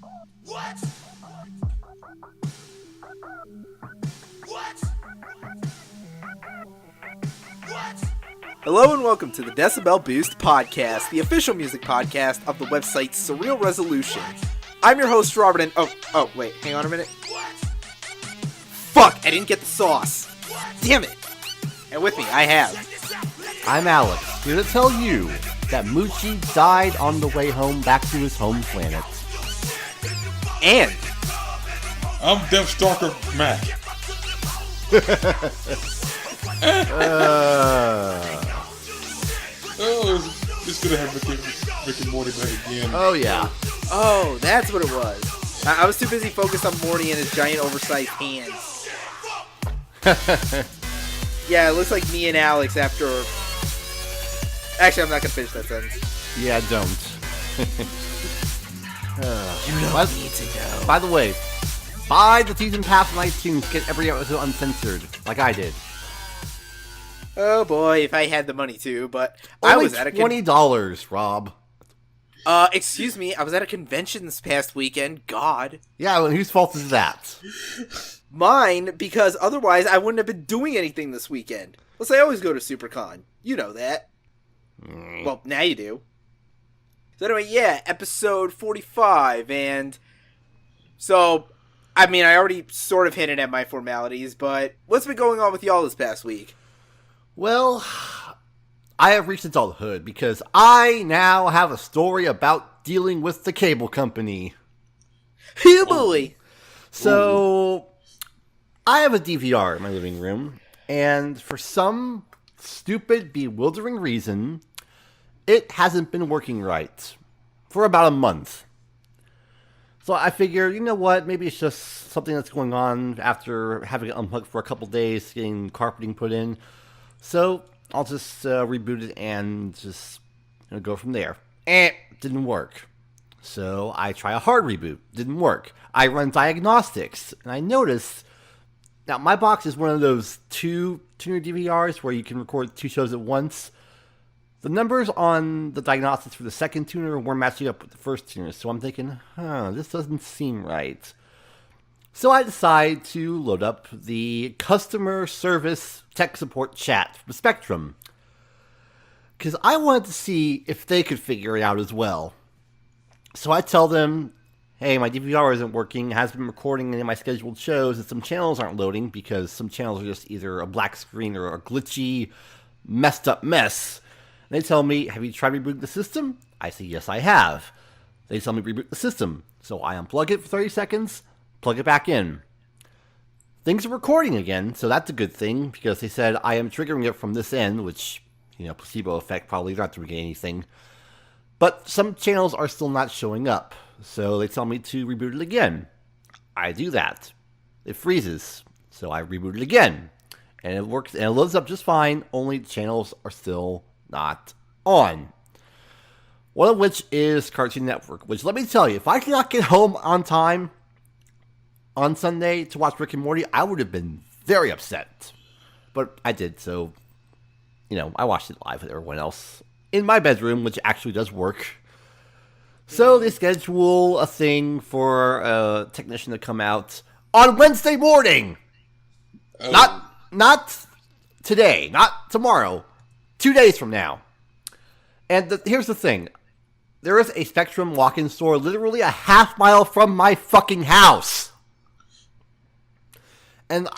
What? What? What? Hello and welcome to the Decibel Boost podcast, the official music podcast of the website Surreal Resolution. I'm your host, Robert, and oh, wait, hang on a minute. What? Fuck, I didn't get the sauce. Damn it. And with me, I have... I'm Alex, here to tell you that Moochie died on the way home back to his home planet. And... I'm Deathstalker Mac. It's gonna have Rick and Morty back again. Oh, yeah. Oh, that's what it was. I was too busy focused on Morty and his giant oversized hands. Yeah, it looks like me and Alex after... Actually, I'm not gonna finish that sentence. Yeah, don't. You don't need to go. By the way, buy the season pass on iTunes, get every episode uncensored, like I did. Oh boy, if I had the money to, but I was at a $20, Rob. Excuse me, I was at a convention this past weekend. God. Yeah, well, whose fault is that? Mine, because otherwise I wouldn't have been doing anything this weekend. Plus, I always go to SuperCon. You know that. Well, now you do. So anyway, yeah, episode 45, and so, I mean, I already sort of hinted at my formalities, but what's been going on with y'all this past week? Well, I have reached adulthood because I now have a story about dealing with the cable company. Hey boy! So, I have a DVR in my living room, and for some stupid, bewildering reason, it hasn't been working right for about a month. So I figure, you know what, maybe it's just something that's going on after having it unplugged for a couple days, getting carpeting put in. So I'll just reboot it and just go from there. Didn't work. So I try a hard reboot. Didn't work. I run diagnostics, and I noticed... Now, my box is one of those two tuner DVRs where you can record two shows at once. The numbers on the diagnostics for the second tuner weren't matching up with the first tuner, so I'm thinking, this doesn't seem right. So I decide to load up the customer service tech support chat from Spectrum, because I wanted to see if they could figure it out as well. So I tell them, hey, my DVR isn't working, it has been recording any of my scheduled shows, and some channels aren't loading because some channels are just either a black screen or a glitchy, messed up mess. And they tell me, have you tried rebooting the system? I say, yes, I have. They tell me reboot the system. So I unplug it for 30 seconds, plug it back in. Things are recording again, so that's a good thing, because they said I am triggering it from this end, which, placebo effect, probably not doing anything. But some channels are still not showing up. So they tell me to reboot it again. I do that. It freezes. So I reboot it again. And it works, and it loads up just fine, only the channels are still not on. One of which is Cartoon Network, which, let me tell you, if I could not get home on time on Sunday to watch Rick and Morty, I would have been very upset. But I did, so, I watched it live with everyone else in my bedroom, which actually does work. So they schedule a thing for a technician to come out on Wednesday morning. Oh. Not today, not tomorrow. 2 days from now. And here's the thing. There is a Spectrum walk-in store literally a half mile from my fucking house. And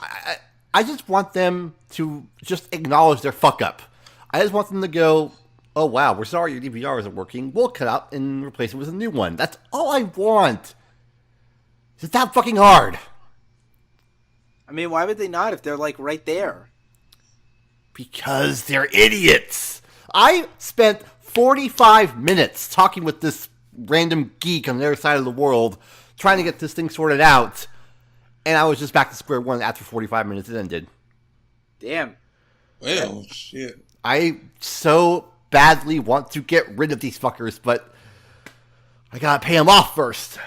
I just want them to just acknowledge their fuck-up. I just want them to go... Oh, wow, we're sorry your DVR isn't working. We'll cut out and replace it with a new one. That's all I want. It's that fucking hard. I mean, why would they not if they're, right there? Because they're idiots. I spent 45 minutes talking with this random geek on the other side of the world trying to get this thing sorted out, and I was just back to square one after 45 minutes it ended. Damn. Well, shit. I so... badly want to get rid of these fuckers, but I gotta pay them off first.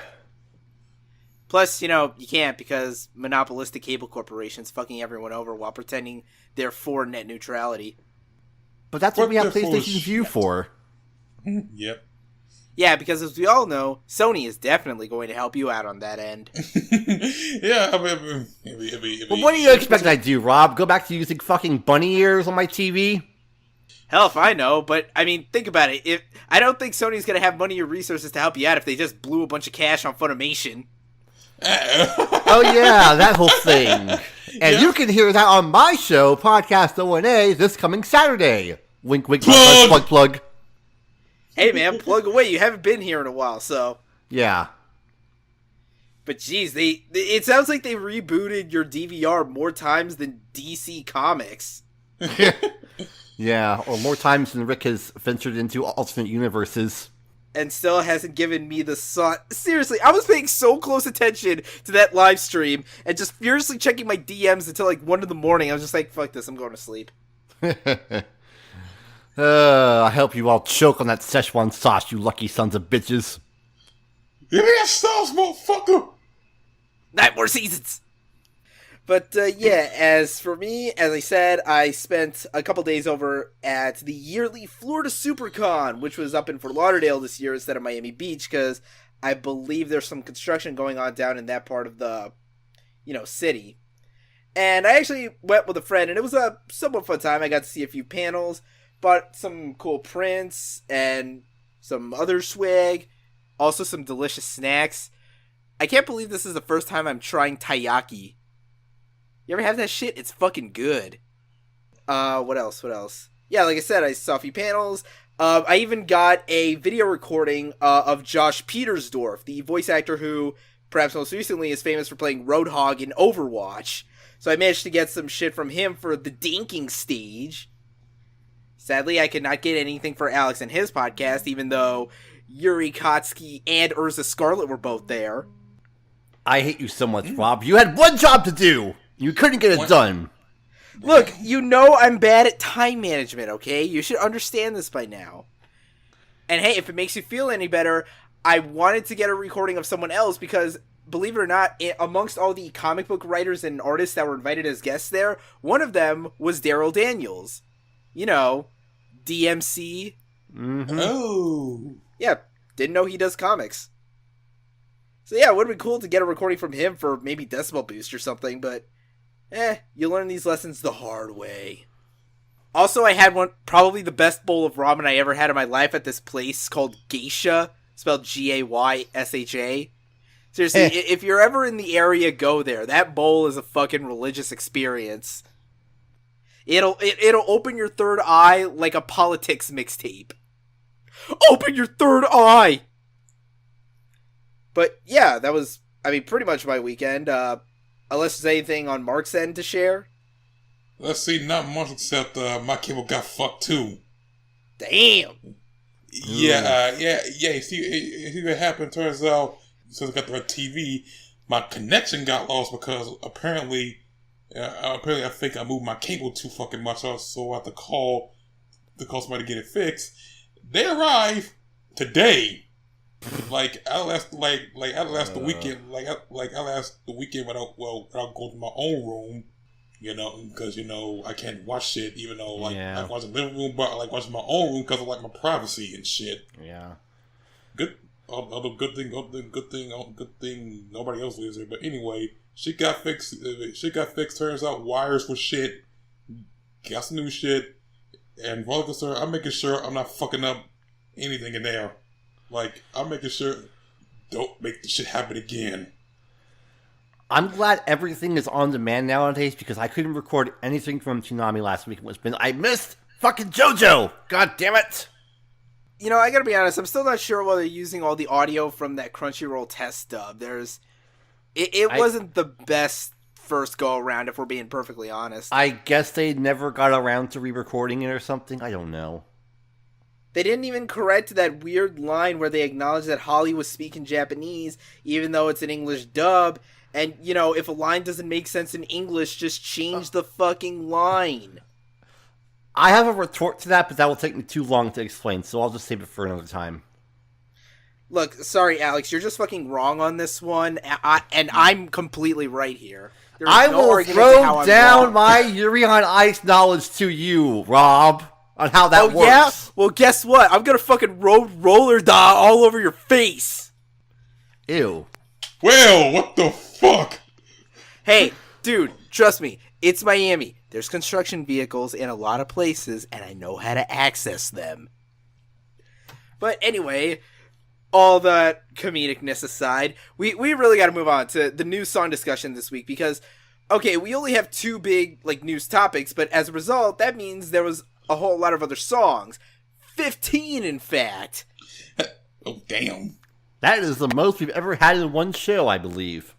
Plus, you can't because monopolistic cable corporations fucking everyone over while pretending they're for net neutrality. But that's what we have PlayStation View for. Yep. Yeah, because as we all know, Sony is definitely going to help you out on that end. Yeah, I mean, Well, what do you expect I do, Rob? Go back to using fucking bunny ears on my TV? Hell if I know, but, I mean, think about it. I don't think Sony's going to have money or resources to help you out if they just blew a bunch of cash on Funimation. Oh, yeah, that whole thing. And you can hear that on my show, Podcast O&A, this coming Saturday. Wink, wink, plug. Hey, man, plug away. You haven't been here in a while, so. Yeah. But, geez, it sounds like they rebooted your DVR more times than DC Comics. Yeah, or more times than Rick has ventured into alternate universes. And still hasn't given me the sun. Seriously, I was paying so close attention to that live stream and just furiously checking my DMs until like 1 in the morning. I was just like, fuck this, I'm going to sleep. I hope you all choke on that Szechuan sauce, you lucky sons of bitches. Give me that sauce, motherfucker! 9 more seasons! But, yeah, as for me, as I said, I spent a couple days over at the yearly Florida SuperCon, which was up in Fort Lauderdale this year instead of Miami Beach, because I believe there's some construction going on down in that part of the, city. And I actually went with a friend, and it was a somewhat fun time. I got to see a few panels, bought some cool prints, and some other swag, also some delicious snacks. I can't believe this is the first time I'm trying taiyaki. You ever have that shit? It's fucking good. What else? Yeah, like I said, I saw a few panels. I even got a video recording of Josh Petersdorf, the voice actor who, perhaps most recently, is famous for playing Roadhog in Overwatch. So I managed to get some shit from him for the dinking stage. Sadly, I could not get anything for Alex and his podcast, even though Yuri Kotsky and Urza Scarlet were both there. I hate you so much, Rob. You had one job to do! You couldn't get it done. Look, I'm bad at time management, okay? You should understand this by now. And hey, if it makes you feel any better, I wanted to get a recording of someone else because, believe it or not, amongst all the comic book writers and artists that were invited as guests there, one of them was Daryl Daniels. DMC. Mm-hmm. Oh. Yeah, didn't know he does comics. So yeah, it would have been cool to get a recording from him for maybe Decibel Boost or something, but you learn these lessons the hard way. Also, I had probably the best bowl of ramen I ever had in my life at this place called Geisha, spelled Gaysha. Seriously, if you're ever in the area, go there. That bowl is a fucking religious experience. It'll open your third eye like a politics mixtape. Open your third eye! But yeah, that was, pretty much my weekend. Unless there's anything on Mark's end to share. Let's see, not much except my cable got fucked too. Damn. Yeah. You see what happened? Turns out, since I got the right TV, my connection got lost because apparently I think I moved my cable too fucking much, so I have to call somebody to get it fixed. They arrive today. I'll last the weekend. I'll last the weekend without go to my own room, because I can't watch shit. Even though I watch the living room, but I like watching my own room because I like my privacy and shit. Yeah. Good. Good thing. Nobody else lives there. But anyway, shit got fixed. Turns out wires were shit. Got some new shit. And for all concerned, I'm making sure I'm not fucking up anything in there. I'm making sure don't make this shit happen again. I'm glad everything is on demand nowadays because I couldn't record anything from Toonami last week. I missed fucking JoJo! God damn it! I gotta be honest, I'm still not sure whether using all the audio from that Crunchyroll test dub. It wasn't the best first go-around, if we're being perfectly honest. I guess they never got around to re-recording it or something. I don't know. They didn't even correct that weird line where they acknowledged that Holly was speaking Japanese, even though it's an English dub. And, if a line doesn't make sense in English, just change the fucking line. I have a retort to that, but that will take me too long to explain, so I'll just save it for another time. Look, sorry, Alex, you're just fucking wrong on this one, and I'm completely right here. I will throw down my Yuri on Ice knowledge to you, Rob. on how that works. Yeah? Well, guess what? I'm gonna fucking roller doll all over your face. Ew. Well, what the fuck? Hey, dude, trust me. It's Miami. There's construction vehicles in a lot of places, and I know how to access them. But anyway, all that comedicness aside, we really got to move on to the news song discussion this week because, okay, we only have 2 big news topics, but as a result, that means there was a whole lot of other songs. 15, in fact. Oh, damn. That is the most we've ever had in one show, I believe.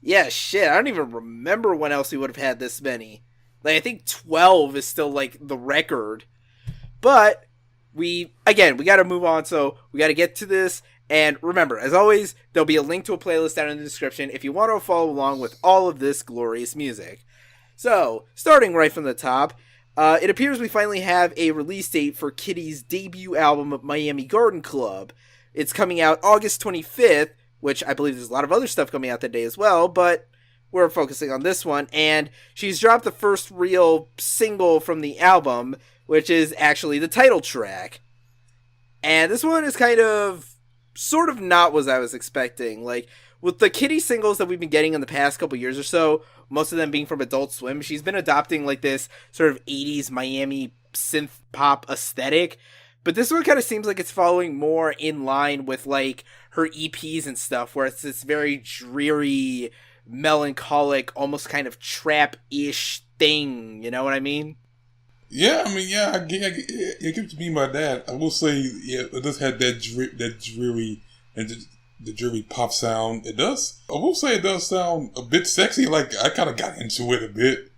Yeah, shit. I don't even remember when else we would have had this many. I think 12 is still, the record. But we got to move on, so we got to get to this. And remember, as always, there'll be a link to a playlist down in the description if you want to follow along with all of this glorious music. So, starting right from the top, it appears we finally have a release date for Kitty's debut album, Miami Garden Club. It's coming out August 25th, which I believe there's a lot of other stuff coming out that day as well, but we're focusing on this one. And she's dropped the first real single from the album, which is actually the title track. And this one is sort of not what I was expecting. With the Kitty singles that we've been getting in the past couple years or so, most of them being from Adult Swim, she's been adopting this sort of 80s Miami synth pop aesthetic. But this one kind of seems like it's following more in line with her EPs and stuff, where it's this very dreary, melancholic, almost kind of trap-ish thing. You know what I mean? Yeah, I get what you mean by that. I will say, yeah, it does have that dreary and the dreary pop sound. It does. I will say it does sound a bit sexy. I kind of got into it a bit.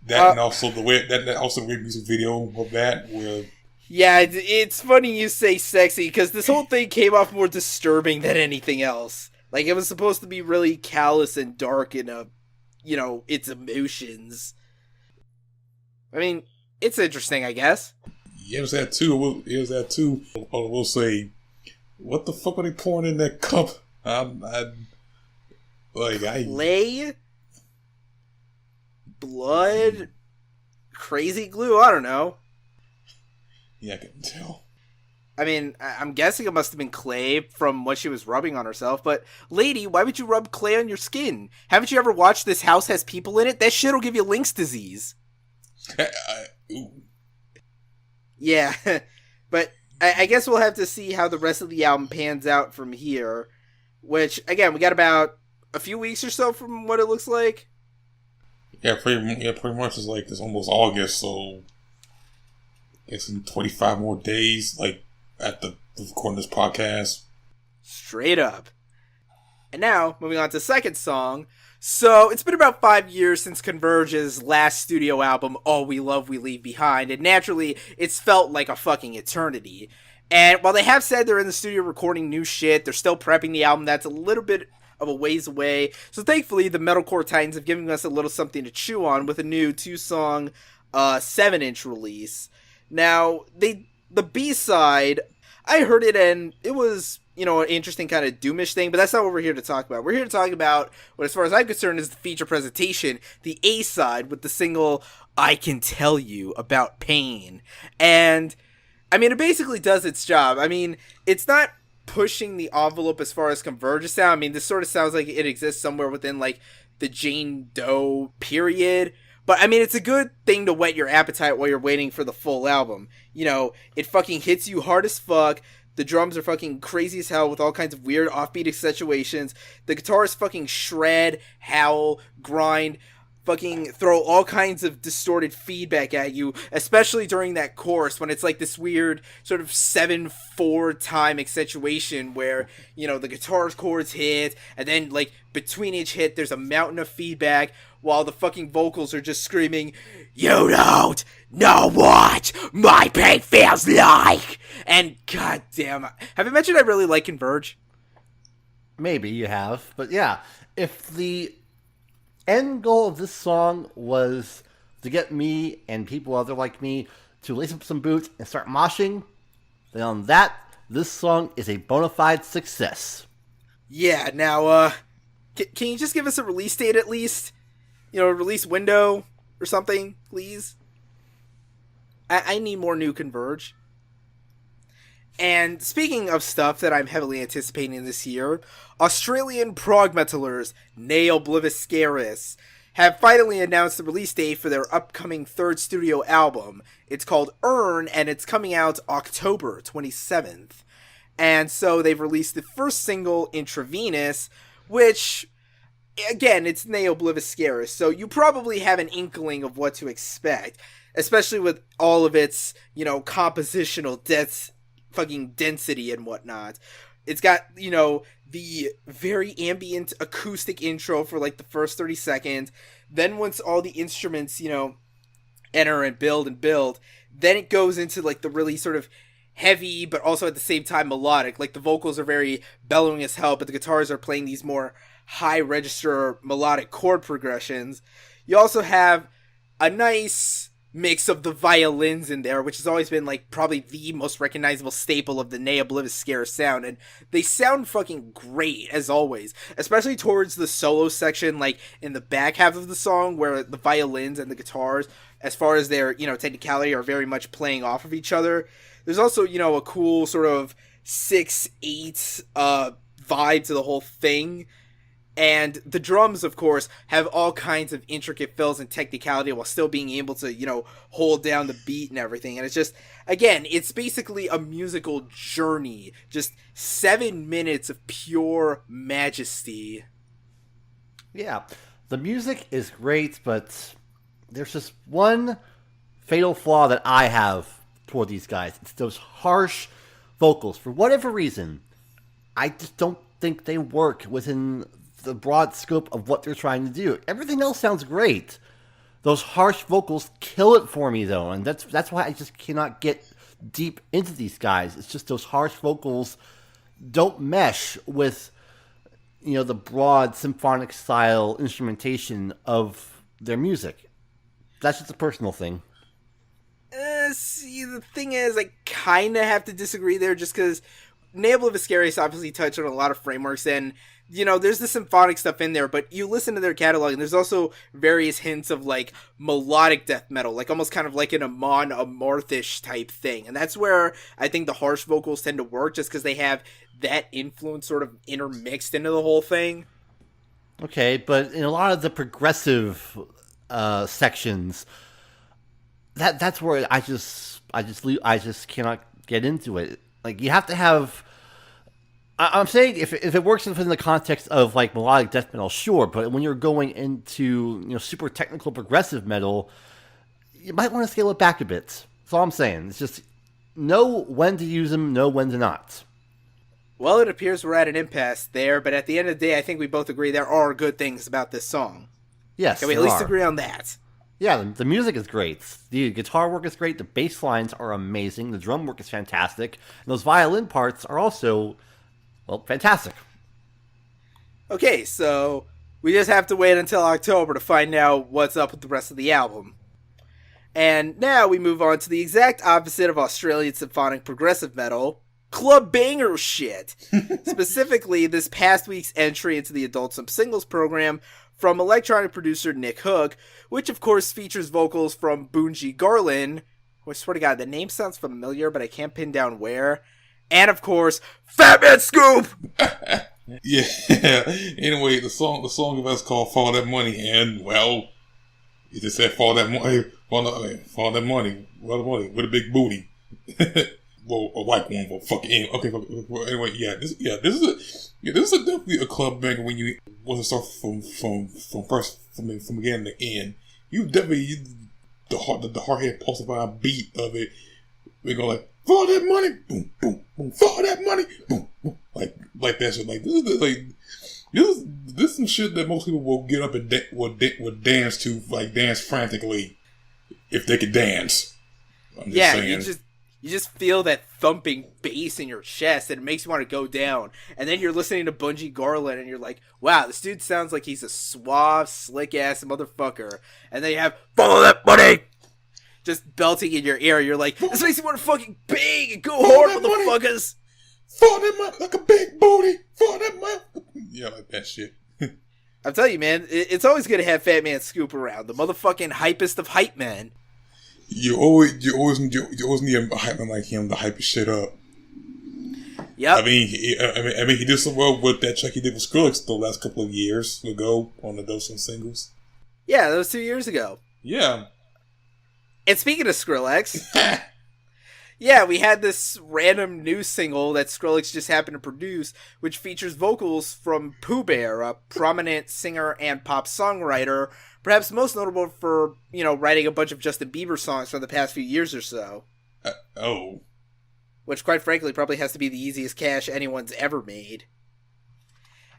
That and also the way that also the music video of that where. Yeah, it's funny you say sexy, because this whole thing came off more disturbing than anything else. It was supposed to be really callous and dark in its emotions. I mean, it's interesting, I guess. Yeah, it was that too. I will say, what the fuck are they pouring in that cup? Clay? Blood? Crazy glue? I don't know. Yeah, I can tell. I mean, I'm guessing it must have been clay from what she was rubbing on herself, but lady, why would you rub clay on your skin? Haven't you ever watched This House Has People in It? That shit'll give you Lynx disease. Yeah, but I guess we'll have to see how the rest of the album pans out from here, which, again, we got about a few weeks or so from what it looks like. Yeah, pretty much it's almost August, so I guess in 25 more days, at the recording this podcast. Straight up. And now, moving on to the second song. So, it's been about 5 years since Converge's last studio album, All We Love We Leave Behind, and naturally, it's felt like a fucking eternity. And while they have said they're in the studio recording new shit, they're still prepping the album that's a little bit of a ways away. So thankfully, the Metalcore Titans have given us a little something to chew on with a new 2-song, 7-inch release. Now, the B-side, I heard it and it was, an interesting kind of doomish thing, but that's not what we're here to talk about. We're here to talk about what, as far as I'm concerned, is the feature presentation, the A-side with the single, I Can Tell You About Pain. And, I mean, it basically does its job. I mean, it's not pushing the envelope as far as Converge sound. I mean, this sort of sounds like it exists somewhere within, the Jane Doe period. But, I mean, it's a good thing to whet your appetite while you're waiting for the full album. It fucking hits you hard as fuck. The drums are fucking crazy as hell with all kinds of weird offbeat situations. The guitars fucking shred, howl, grind, fucking throw all kinds of distorted feedback at you, especially during that chorus when it's this weird sort of 7/4 time accentuation where, the guitar chords hit, and then, between each hit there's a mountain of feedback while the fucking vocals are just screaming, "You don't know what my pain feels like!" And goddamn, have I mentioned I really like Converge? Maybe you have, but yeah, if the end goal of this song was to get me and people other like me to lace up some boots and start moshing, then on that, this song is a bona fide success. Yeah, now, can you just give us a release date at least? A release window or something, please? I need more new Converge. And speaking of stuff that I'm heavily anticipating this year, Australian prog metalers Obliviscaris have finally announced the release date for their upcoming third studio album. It's called Earn, and it's coming out October 27th. And so they've released the first single, Intravenous, which, again, it's Obliviscaris, so you probably have an inkling of what to expect, especially with all of its, compositional fucking density and whatnot. It's got, the very ambient acoustic intro for like the first 30 seconds. Then once all the instruments, enter and build, then it goes into like the really sort of heavy, but also at the same time melodic. Like the vocals are very bellowing as hell, but the guitars are playing these more high register melodic chord progressions. You also have a nice mix of the violins in there, which has always been like probably the most recognizable staple of the Obliviscaris sound, and they sound fucking great as always, especially towards the solo section, like in the back half of the song where the violins and the guitars, as far as their technicality, are very much playing off of each other. There's also a cool sort of 6/8 vibe to the whole thing. And the drums, of course, have all kinds of intricate fills and technicality while still being able to, hold down the beat and everything. And it's just, again, it's basically a musical journey. Just 7 minutes of pure majesty. Yeah, the music is great, but there's just one fatal flaw that I have toward these guys. It's those harsh vocals. For whatever reason, I just don't think they work within the broad scope of what they're trying to do. Everything else sounds great. Those harsh vocals kill it for me, though, and that's why I just cannot get deep into these guys. It's just those harsh vocals don't mesh with, the broad symphonic style instrumentation of their music. That's just a personal thing. See, the thing is, I kind of have to disagree there, just because Obliviscaris obviously touched on a lot of frameworks, and there's the symphonic stuff in there, but you listen to their catalog, and there's also various hints of, like, melodic death metal, like, almost kind of like an Amon Amarthish type thing, and that's where I think the harsh vocals tend to work, just because they have that influence sort of intermixed into the whole thing. Okay, but in a lot of the progressive sections, that's where I just cannot get into it. Like, you have to have... I'm saying if it works within the context of like melodic death metal, sure, but when you're going into super technical progressive metal, you might want to scale it back a bit. That's all I'm saying. It's just know when to use them, know when to not. Well, it appears we're at an impasse there, but at the end of the day, I think we both agree there are good things about this song. Yes, can we at least agree on that? Yeah, the music is great. The guitar work is great. The bass lines are amazing. The drum work is fantastic. And those violin parts are also... well, fantastic. Okay, so we just have to wait until October to find out what's up with the rest of the album. And now we move on to the exact opposite of Australian symphonic progressive metal, club banger shit. Specifically, this past week's entry into the Adult Swim Singles program from electronic producer Nick Hook, which of course features vocals from Bunji Garlin, who I swear to God, the name sounds familiar, but I can't pin down where. And of course, Fatman Scoop! Yeah. Anyway, the song of us called "Follow That Money," and well, you just said "Follow That Money," follow that money with a big booty. Well, a white one, but fuck it. Okay. Well, anyway, this is definitely a club banger when you want to start from beginning to end. You definitely the hard-head pulsifying beat of it. We're going like, follow that money, boom, boom, boom, follow that money, boom, boom, like that shit. Like this is some shit that most people will get up and would dance to, like dance frantically if they could dance. I'm just saying. You just feel that thumping bass in your chest, and it makes you want to go down. And then you're listening to Bunji Garlin, and you're like, wow, this dude sounds like he's a suave, slick-ass motherfucker. And then you have, follow that money! Just belting in your ear. You're like, this makes you want to fucking bang and go hard, motherfuckers! Follow that money like a big booty! Follow that money! Yeah, like that shit. I'm telling you, man, it's always good to have Fatman Scoop around. The motherfucking hypest of hype men. you always need a hype man like him to hype his shit up. Yep. I mean, he did so well with that track he did with Skrillex the last couple of years ago on the Dosing singles. Yeah, that was 2 years ago. Yeah. And speaking of Skrillex, yeah, we had this random new single that Skrillex just happened to produce, which features vocals from Poo Bear, a prominent singer and pop songwriter, perhaps most notable for, writing a bunch of Justin Bieber songs for the past few years or so. Oh. Which, quite frankly, probably has to be the easiest cash anyone's ever made.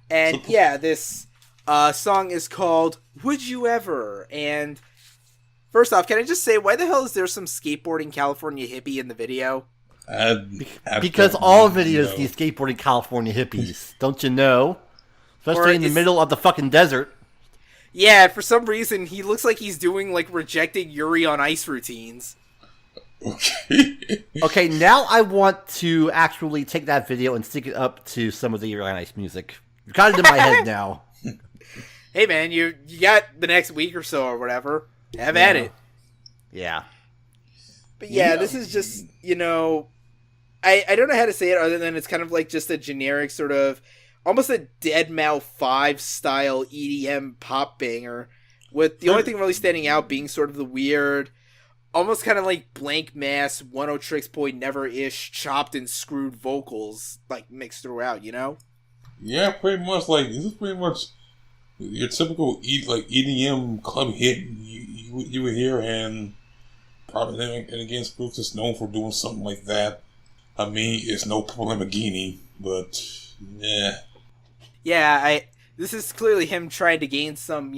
And, yeah, this song is called Would You Ever? And, first off, can I just say, why the hell is there some skateboarding California hippie in the video? Because all videos need skateboarding California hippies, don't you know? Especially in the middle of the fucking desert. Yeah, for some reason, he looks like he's doing, rejecting Yuri on Ice routines. Okay, now I want to actually take that video and stick it up to some of the Yuri on Ice music. You've got it in my head now. Hey, man, you got the next week or so or whatever. Have at it. Yeah. But yeah, this is just, I don't know how to say it other than it's kind of like just a generic sort of, almost a Deadmau 5 style EDM pop banger, with the only thing really standing out being sort of the weird, almost kind of like Blank Mass, Oneohtrix Point Never-ish, chopped and screwed vocals, mixed throughout, Yeah, pretty much, this is pretty much your typical, EDM club hit you would hear, and probably, and again, Skrillex is known for doing something like that. I mean, it's no Purple Lamborghini, but, yeah. Yeah, this is clearly him trying to gain some,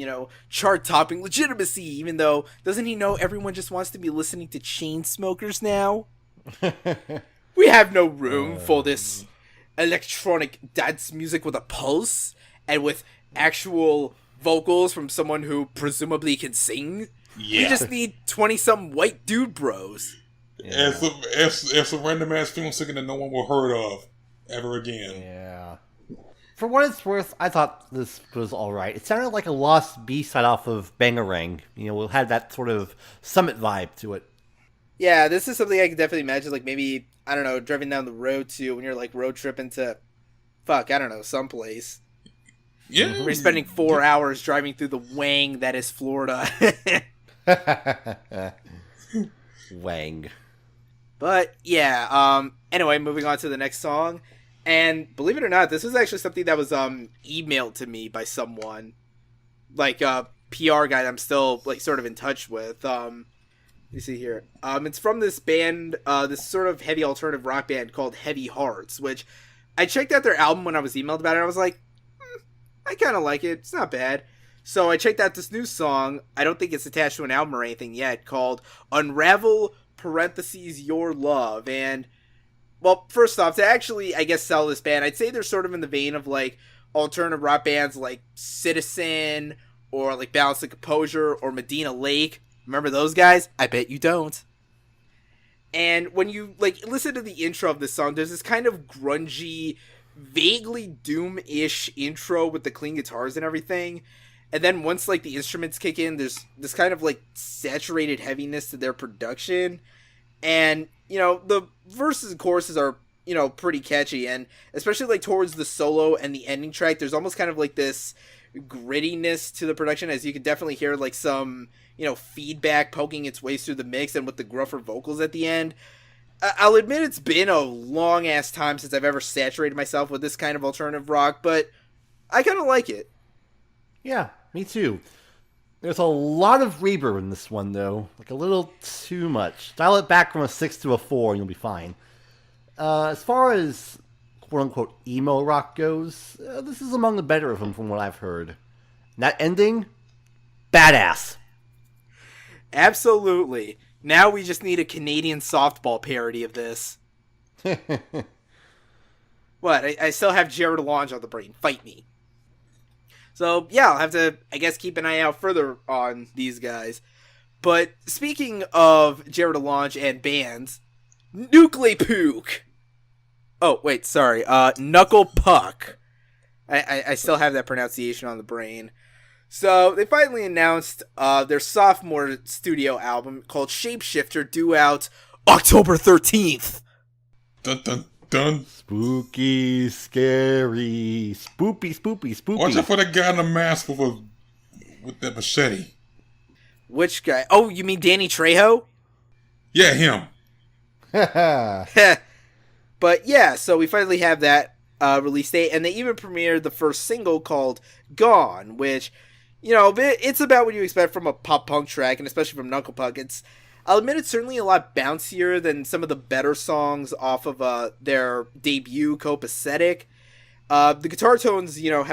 chart-topping legitimacy, even though, doesn't he know everyone just wants to be listening to Chainsmokers now? We have no room for this electronic dance music with a pulse, and with actual vocals from someone who presumably can sing. Yeah. We just need 20-some white dude bros. Yeah. As some random-ass film singer that no one will heard of ever again. Yeah. For what it's worth, I thought this was alright. It sounded like a lost B-side off of Bangarang. It had that sort of Summit vibe to it. Yeah, this is something I can definitely imagine, maybe, I don't know, driving down the road to when you're, road tripping to, someplace. Yeah. Where you're spending 4 hours driving through the Wang that is Florida. Wang. But, yeah, anyway, moving on to the next song. And believe it or not, this was actually something that was emailed to me by someone. A PR guy that I'm still, sort of in touch with. Let me see here. It's from this band, this sort of heavy alternative rock band called Heavy Hearts, which I checked out their album when I was emailed about it, and I was like, I kind of like it. It's not bad. So I checked out this new song. I don't think it's attached to an album or anything yet, called Unravel, Your Love. And, well, first off, to actually, I guess, sell this band, I'd say they're sort of in the vein of, alternative rock bands like Citizen, or, Balance and Composure, or Medina Lake. Remember those guys? I bet you don't. And when you, listen to the intro of this song, there's this kind of grungy, vaguely Doom-ish intro with the clean guitars and everything. And then once, the instruments kick in, there's this kind of, saturated heaviness to their production. And, the verses and choruses are, pretty catchy. And especially, towards the solo and the ending track, there's almost kind of, this grittiness to the production, as you can definitely hear, some, feedback poking its way through the mix, and with the gruffer vocals at the end. I'll admit it's been a long-ass time since I've ever saturated myself with this kind of alternative rock, but I kind of like it. Yeah, me too. There's a lot of reverb in this one, though. A little too much. Dial it back from a 6 to a 4 and you'll be fine. As far as quote-unquote emo rock goes, this is among the better of them from what I've heard. And that ending? Badass. Absolutely. Now we just need a Canadian softball parody of this. What? I still have Jared Alonge on the brain. Fight me. So, yeah, I'll have to, I guess, keep an eye out further on these guys. But speaking of Jared Alonge and bands, Nuclepook. Oh, wait, sorry. Knuckle Puck. I still have that pronunciation on the brain. So they finally announced their sophomore studio album called Shapeshifter, due out October 13th. Dun dun dun. Spooky, scary, spoopy. Watch out for the guy in the mask with that machete. Which guy? Oh, you mean Danny Trejo? Yeah, him. But yeah, so we finally have that release date, and they even premiered the first single called Gone, which, you know, it's about what you expect from a pop punk track, and especially from Knuckle Puck. I'll admit it's certainly a lot bouncier than some of the better songs off of their debut, Copacetic. The guitar tones, you know,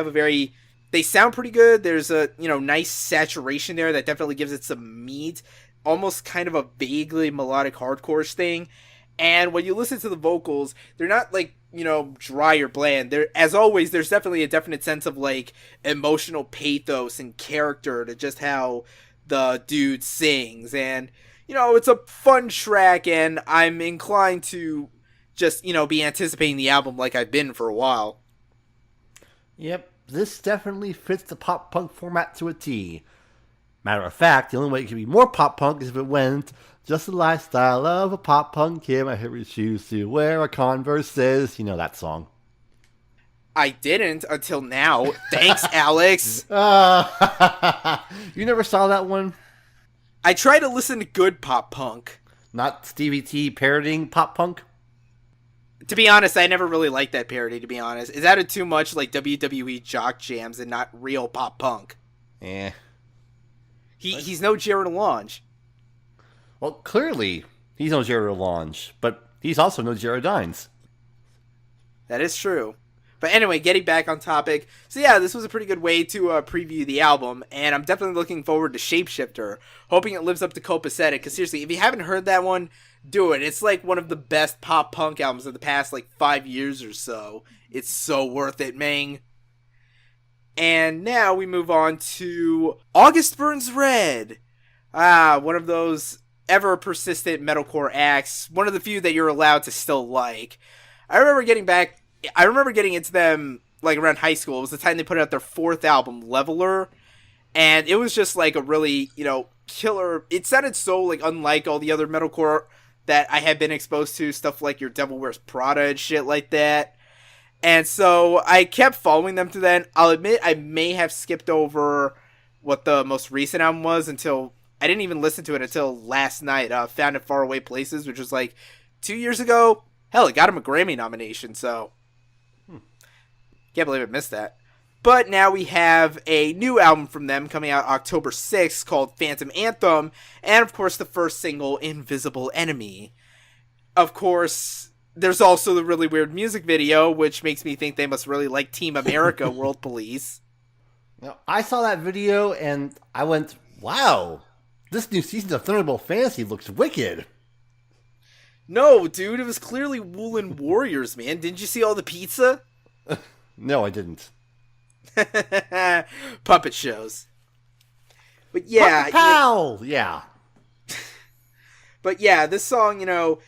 they sound pretty good. There's a, you know, nice saturation there that definitely gives it some meat, almost kind of a vaguely melodic hardcore thing. And when you listen to the vocals, they're not like, you know, dry or bland. As always, there's definitely a definite sense of like emotional pathos and character to just how the dude sings. And, you know, it's a fun track, and I'm inclined to just, you know, be anticipating the album like I've been for a while. Yep, this definitely fits the pop punk format to a T. Matter of fact, the only way it could be more pop punk is if it went, just the lifestyle of a pop punk kid, my favorite shoes to wear, a Converge is, you know that song. I didn't until now. Thanks, Alex. You never saw that one? I try to listen to good pop punk. Not Stevie T parodying pop punk? To be honest, I never really liked that parody, to be honest. It added too much like WWE jock jams and not real pop punk. Eh. He's no Jared Alonge. Well, clearly, he's no Jared Alonge, but he's also no Jared Dines. That is true. But anyway, getting back on topic. So yeah, this was a pretty good way to preview the album, and I'm definitely looking forward to Shapeshifter, hoping it lives up to Copacetic, because seriously, if you haven't heard that one, do it. It's like one of the best pop punk albums of the past like 5 years or so. It's so worth it, man. And now we move on to August Burns Red. One of those ever persistent metalcore acts, one of the few that you're allowed to still like. I remember getting into them like around high school. It was the time they put out their fourth album, Leveler, and it was just like a really, you know, killer. It sounded so like unlike all the other metalcore that I had been exposed to, stuff like Your Devil Wears Prada and shit like that. And so I kept following them to then. I'll admit I may have skipped over what the most recent album was until I didn't even listen to it until last night. Found in Faraway Places, which was like 2 years ago. Hell, it got him a Grammy nomination, so can't believe I missed that. But now we have a new album from them coming out October 6th called Phantom Anthem, and of course the first single, Invisible Enemy. Of course, there's also the really weird music video, which makes me think they must really like Team America, World Police. Now, I saw that video and I went, wow, this new season of Thunderbolt Fantasy looks wicked. No, dude, it was clearly Woolen Warriors, man. Didn't you see all the pizza? No, I didn't. Puppet shows. But yeah. Pow! Yeah. But yeah, this song, you know,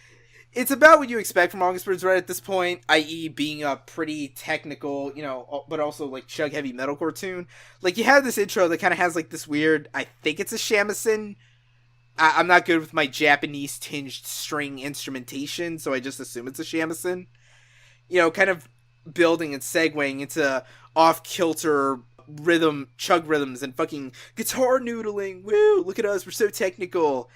it's about what you expect from August Burns Red at this point, i.e. being a pretty technical, you know, but also like chug heavy metalcore tune. Like you have this intro that kind of has like this weird, I think it's a shamisen. I'm not good with my Japanese tinged string instrumentation, so I just assume it's a shamisen. You know, kind of building and segueing into off-kilter rhythm, chug rhythms, and fucking guitar noodling. Woo, look at us, we're so technical.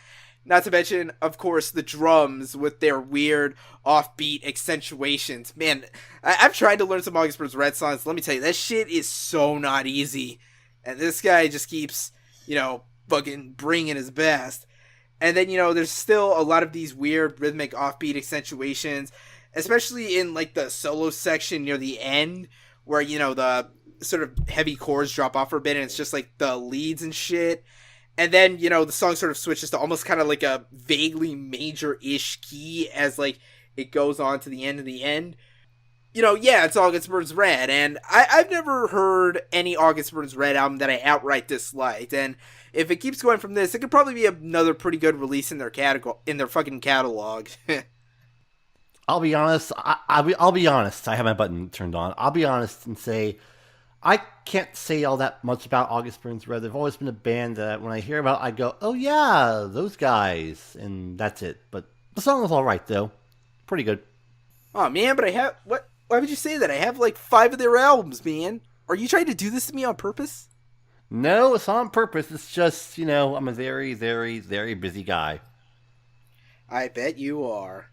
Not to mention, of course, the drums with their weird offbeat accentuations. Man, I've tried to learn some August Burns Red songs. Let me tell you, that shit is so not easy. And this guy just keeps, you know, fucking bringing his best. And then, you know, there's still a lot of these weird rhythmic offbeat accentuations, especially in, like, the solo section near the end, where, you know, the sort of heavy chords drop off for a bit, and it's just, like, the leads and shit. And then, you know, the song sort of switches to almost kind of like a vaguely major-ish key as, like, it goes on to the end of the end. You know, yeah, it's August Burns Red, and I've never heard any August Burns Red album that I outright disliked, and if it keeps going from this, it could probably be another pretty good release in their fucking catalog. I'll be honest. I'll be honest. I have my button turned on. I'll be honest and say I can't say all that much about August Burns Red. They've always been a band that when I hear about, I go, "Oh yeah, those guys," and that's it. But the song was all right though, pretty good. Oh man, but I have what? Why would you say that? I have like 5 of their albums, man. Are you trying to do this to me on purpose? No, it's on purpose. It's just, I'm a very, very, very busy guy. I bet you are.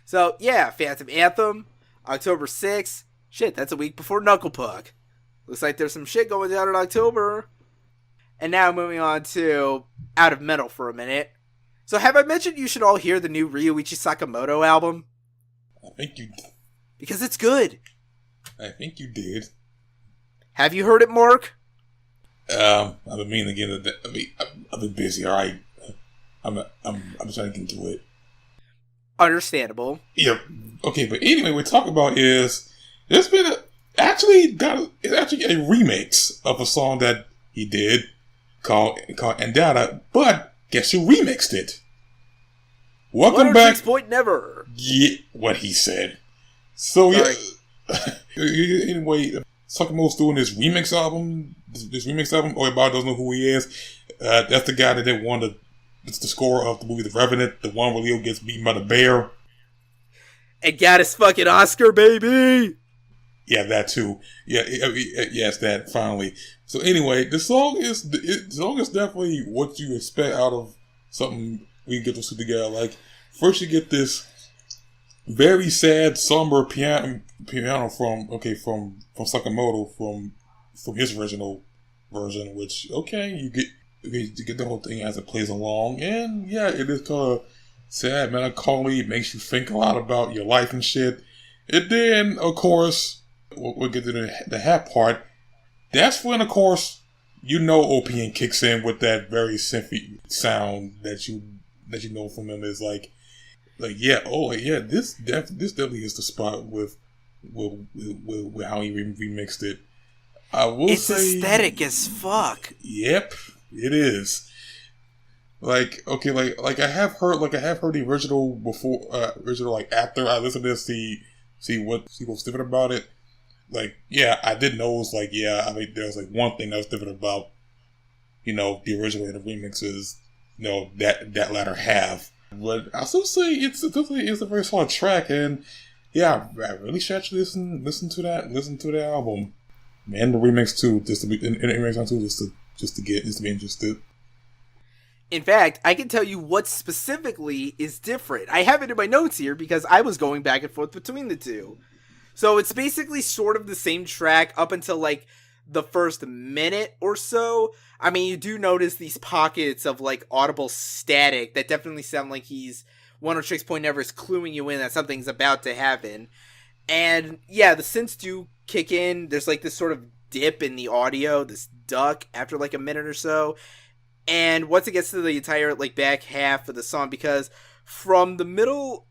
So, yeah, Phantom Anthem, October 6th. Shit, that's a week before Knuckle Puck. Looks like there's some shit going down in October. And now moving on to Out of Metal for a minute. So have I mentioned you should all hear the new Ryuichi Sakamoto album? I think you... Because it's good. I think you did. Have you heard it, Mark? I've been meaning to get into that. I've been busy, alright? I'm trying to get into it. Understandable. Yeah. Okay, but anyway, what we're talking about is there's been actually a remix of a song that he did called Andata, but guess who remixed it? Welcome back. Oneohtrix Point Never. Yeah, what he said. So Sorry. yeah. Anyway, Sakamoto's doing this remix album. This remix album. Oh, everybody doesn't know who he is. That's the guy that won the score of the movie The Revenant, the one where Leo gets beaten by the bear. And got his fucking Oscar, baby! Yeah, that too. Yeah, yes, that finally. So anyway, the song is definitely what you expect out of something we get to see together. Like, first you get this very sad, somber piano from Sakamoto from his original version, which you get the whole thing as it plays along, and yeah, it is kind of sad, melancholy. It makes you think a lot about your life and shit. And then, of course, we'll get to the hat part. That's when, of course, OPN kicks in with that very synthy sound that you know from him. Is like this definitely is the spot with how he remixed it. I will say it's aesthetic as fuck. Yep, it is. Like I have heard the original before, after I listened to this, see what's different about it. Like, yeah, I did notice, there's one thing that was different about, the original and the remixes, that latter half. But I still say it's a very solid track, and yeah, I really should actually listen to the album, and the remix too, just to be interested. In fact, I can tell you what specifically is different. I have it in my notes here because I was going back and forth between the two. So it's basically sort of the same track up until the first minute or so. I mean, you do notice these pockets of audible static that definitely sound like Oneohtrix Point Never is cluing you in that something's about to happen. And yeah, the synths do kick in. There's this sort of dip in the audio, this duck after a minute or so. And once it gets to the entire back half of the song, because from the middle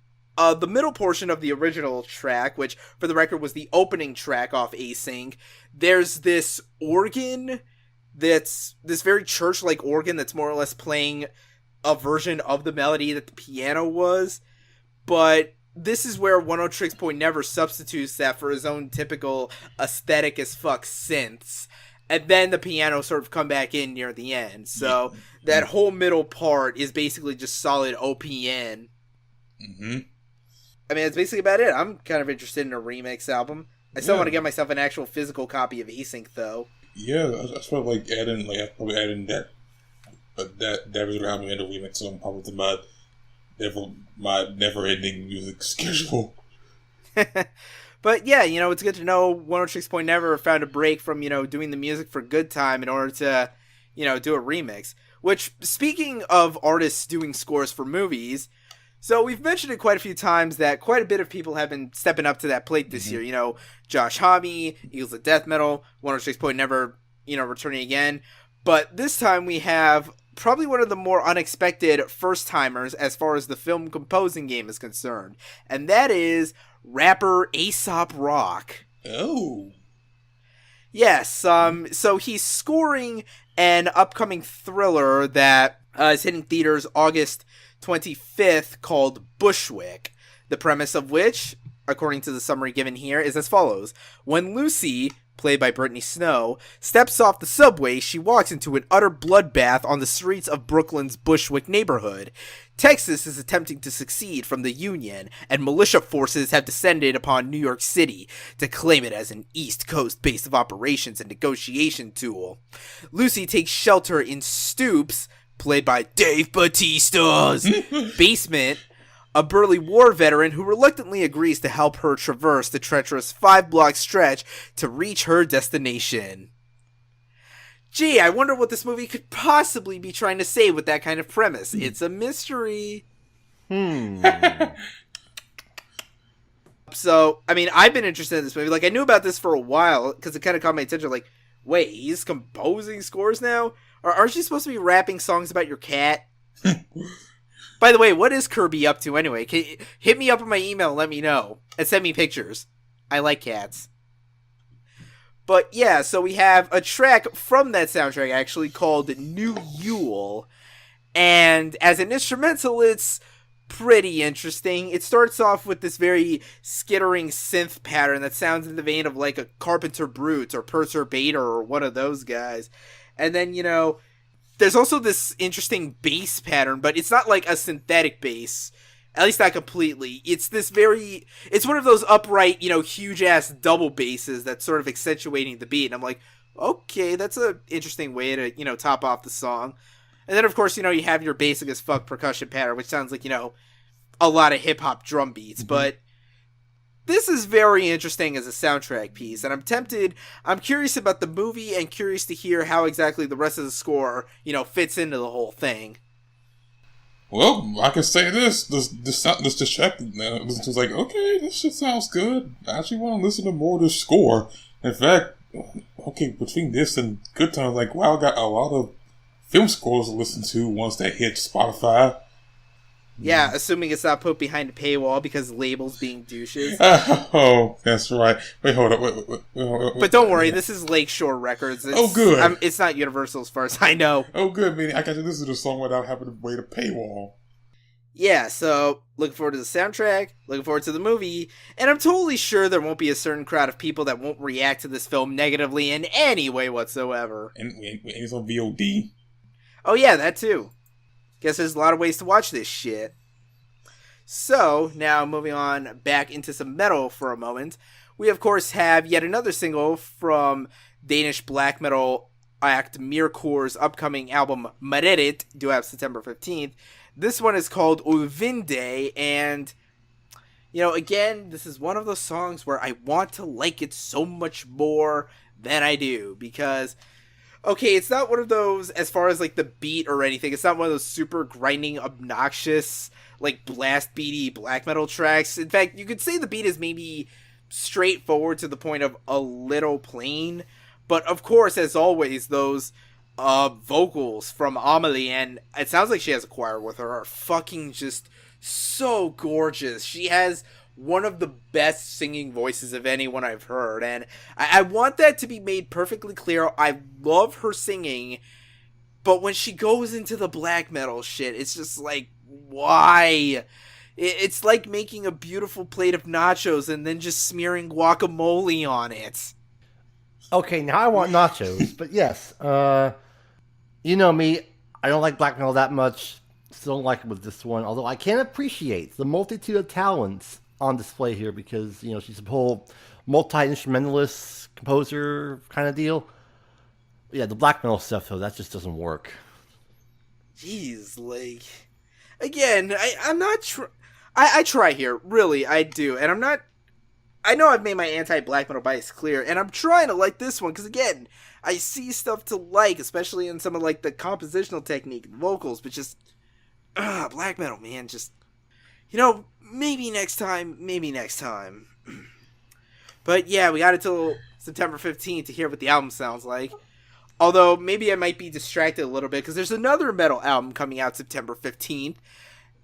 portion of the original track, which for the record was the opening track off Async, there's this organ that's this very church-like organ that's more or less playing a version of the melody that the piano was. But this is where Oneohtrix Point Never substitutes that for his own typical aesthetic as fuck synths. And then the piano sort of come back in near the end. So that whole middle part is basically just solid OPN. Mm-hmm. I mean, that's basically about it. I'm kind of interested in a remix album. I still want to get myself an actual physical copy of Async, though. Yeah, I sort of adding that original album and the remix song probably to my never-ending music schedule. But yeah, it's good to know Oneohtrix Point Never found a break from, doing the music for good time in order to, do a remix. Which, speaking of artists doing scores for movies, so we've mentioned it quite a few times that quite a bit of people have been stepping up to that plate this year. Josh Homme, Eagles of Death Metal, Oneohtrix Point Never, returning again. But this time we have probably one of the more unexpected first-timers as far as the film composing game is concerned. And that is rapper Aesop Rock. Oh. Yes, so he's scoring an upcoming thriller that is hitting theaters August 25th called Bushwick. The premise of which, according to the summary given here, is as follows. When Lucy, played by Brittany Snow, steps off the subway, she walks into an utter bloodbath on the streets of Brooklyn's Bushwick neighborhood. Texas is attempting to secede from the Union, and militia forces have descended upon New York City to claim it as an East Coast base of operations and negotiation tool. Lucy takes shelter in Stoops, played by Dave Bautista's basement, a burly war veteran who reluctantly agrees to help her traverse the treacherous 5-block stretch to reach her destination. Gee, I wonder what this movie could possibly be trying to say with that kind of premise. It's a mystery. So, I mean, I've been interested in this movie. Like, I knew about this for a while, because it kind of caught my attention. Like, wait, he's composing scores now? Or aren't you supposed to be rapping songs about your cat? By the way, what is Kirby up to anyway? Hit me up on my email and let me know. And send me pictures. I like cats. But yeah, so we have a track from that soundtrack actually called New Yule. And as an instrumental, it's pretty interesting. It starts off with this very skittering synth pattern that sounds in the vein of like a Carpenter Brute or Perturbator or one of those guys. And then, you know, there's also this interesting bass pattern, but it's not like a synthetic bass. At least not completely. It's one of those upright, you know, huge-ass double basses that's sort of accentuating the beat. And I'm like, okay, that's an interesting way to, you know, top off the song. And then, of course, you know, you have your basic as fuck percussion pattern, which sounds like, you know, a lot of hip-hop drum beats. Mm-hmm. But this is very interesting as a soundtrack piece, and I'm curious about the movie and curious to hear how exactly the rest of the score, you know, fits into the whole thing. Well, I can say this track, this was like, okay, this shit sounds good. I actually want to listen to more of this score. In fact, okay, between this and Good Times, like, wow, I got a lot of film scores to listen to once that hit Spotify. Yeah, assuming it's not put behind a paywall because labels being douches. Oh, that's right. Wait, hold up. Wait. But don't worry, this is Lakeshore Records. Good. It's not Universal as far as I know. Oh, good. Meaning I got to listen to the song without having to wait a paywall. Yeah, so looking forward to the soundtrack, looking forward to the movie, and I'm totally sure there won't be a certain crowd of people that won't react to this film negatively in any way whatsoever. And it's on VOD. Oh yeah, that too. Guess there's a lot of ways to watch this shit. So, now moving on back into some metal for a moment, we of course have yet another single from Danish black metal act Myrkur's upcoming album Marmalade, due out September 15th. This one is called Ulvinde, and, you know, again, this is one of those songs where I want to like it so much more than I do, because okay, it's not one of those, as far as, like, the beat or anything, it's not one of those super grinding, obnoxious, like, blast beaty black metal tracks. In fact, you could say the beat is maybe straightforward to the point of a little plain, but of course, as always, those vocals from Amelie, and it sounds like she has a choir with her, are fucking just so gorgeous. She has one of the best singing voices of anyone I've heard, and I want that to be made perfectly clear. I love her singing, but when she goes into the black metal shit, it's just like, why? It's like making a beautiful plate of nachos and then just smearing guacamole on it. Okay, now I want nachos, but yes, you know me, I don't like black metal that much, still don't like it with this one, although I can appreciate the multitude of talents on display here because, you know, she's a whole multi-instrumentalist, composer kind of deal. Yeah, the black metal stuff, though, that just doesn't work. Jeez, like, again, I'm not I try here, really, I do, and I'm not, I know I've made my anti-black metal bias clear, and I'm trying to like this one, because again, I see stuff to like, especially in some of, like, the compositional technique and vocals, but just, black metal, man, just, you know, maybe next time. But yeah, we got until September 15th to hear what the album sounds like. Although, maybe I might be distracted a little bit, because there's another metal album coming out September 15th.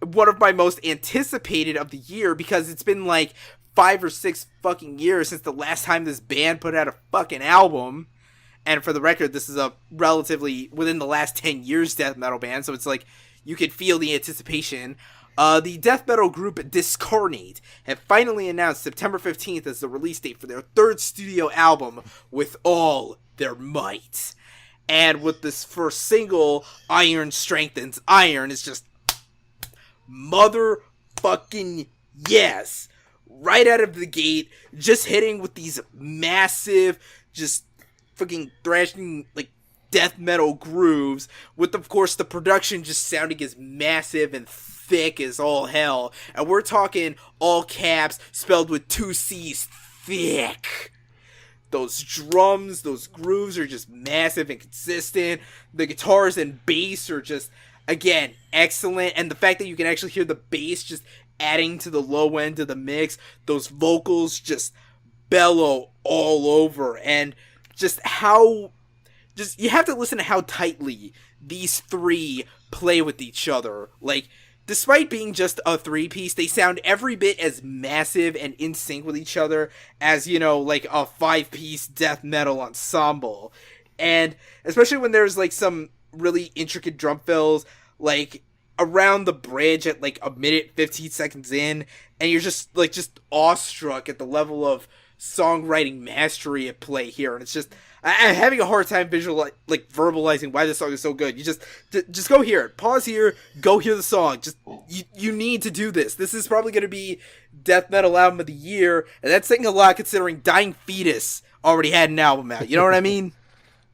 One of my most anticipated of the year, because it's been like 5 or 6 fucking years since the last time this band put out a fucking album. And for the record, this is a relatively, within the last 10 years, death metal band, so it's like, you could feel the anticipation. The death metal group Dyscarnate have finally announced September 15th as the release date for their third studio album, With All Their Might. And with this first single, Iron Strengthens Iron, is just motherfucking yes. Right out of the gate, just hitting with these massive, just fucking thrashing, like, death metal grooves, with, of course, the production just sounding as massive and thick as all hell. And we're talking all caps, spelled with 2 C's, thick. Those drums, those grooves are just massive and consistent. The guitars and bass are just, again, excellent. And the fact that you can actually hear the bass just adding to the low end of the mix, those vocals just bellow all over. And just how, just, you have to listen to how tightly these three play with each other. Like, despite being just a 3-piece, they sound every bit as massive and in sync with each other as, you know, like a 5-piece death metal ensemble. And especially when there's, like, some really intricate drum fills, like, around the bridge at, like, a minute 15 seconds in, and you're just, like, just awestruck at the level of songwriting mastery at play here. And it's just, I'm having a hard time verbalizing why this song is so good. You just go hear it. Pause here, go hear the song. Just, you need to do this. This is probably going to be death metal album of the year, and that's saying a lot considering Dying Fetus already had an album out. You know what I mean?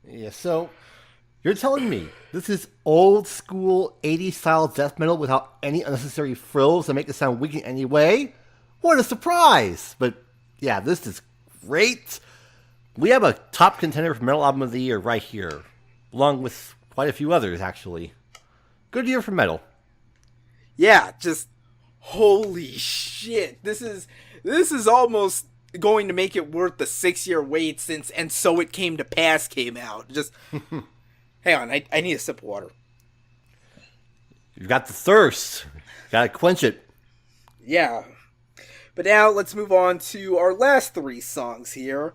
Yeah, so you're telling me this is old school 80s style death metal without any unnecessary frills that make it sound weak in any way? What a surprise! But yeah, this is great. We have a top contender for Metal Album of the Year right here, along with quite a few others, actually. Good year for metal. Yeah, just holy shit. This is almost going to make it worth the 6-year wait since And So It Came to Pass came out. Just, hang on, I need a sip of water. You've got the thirst. Gotta quench it. Yeah. But now let's move on to our last 3 songs here.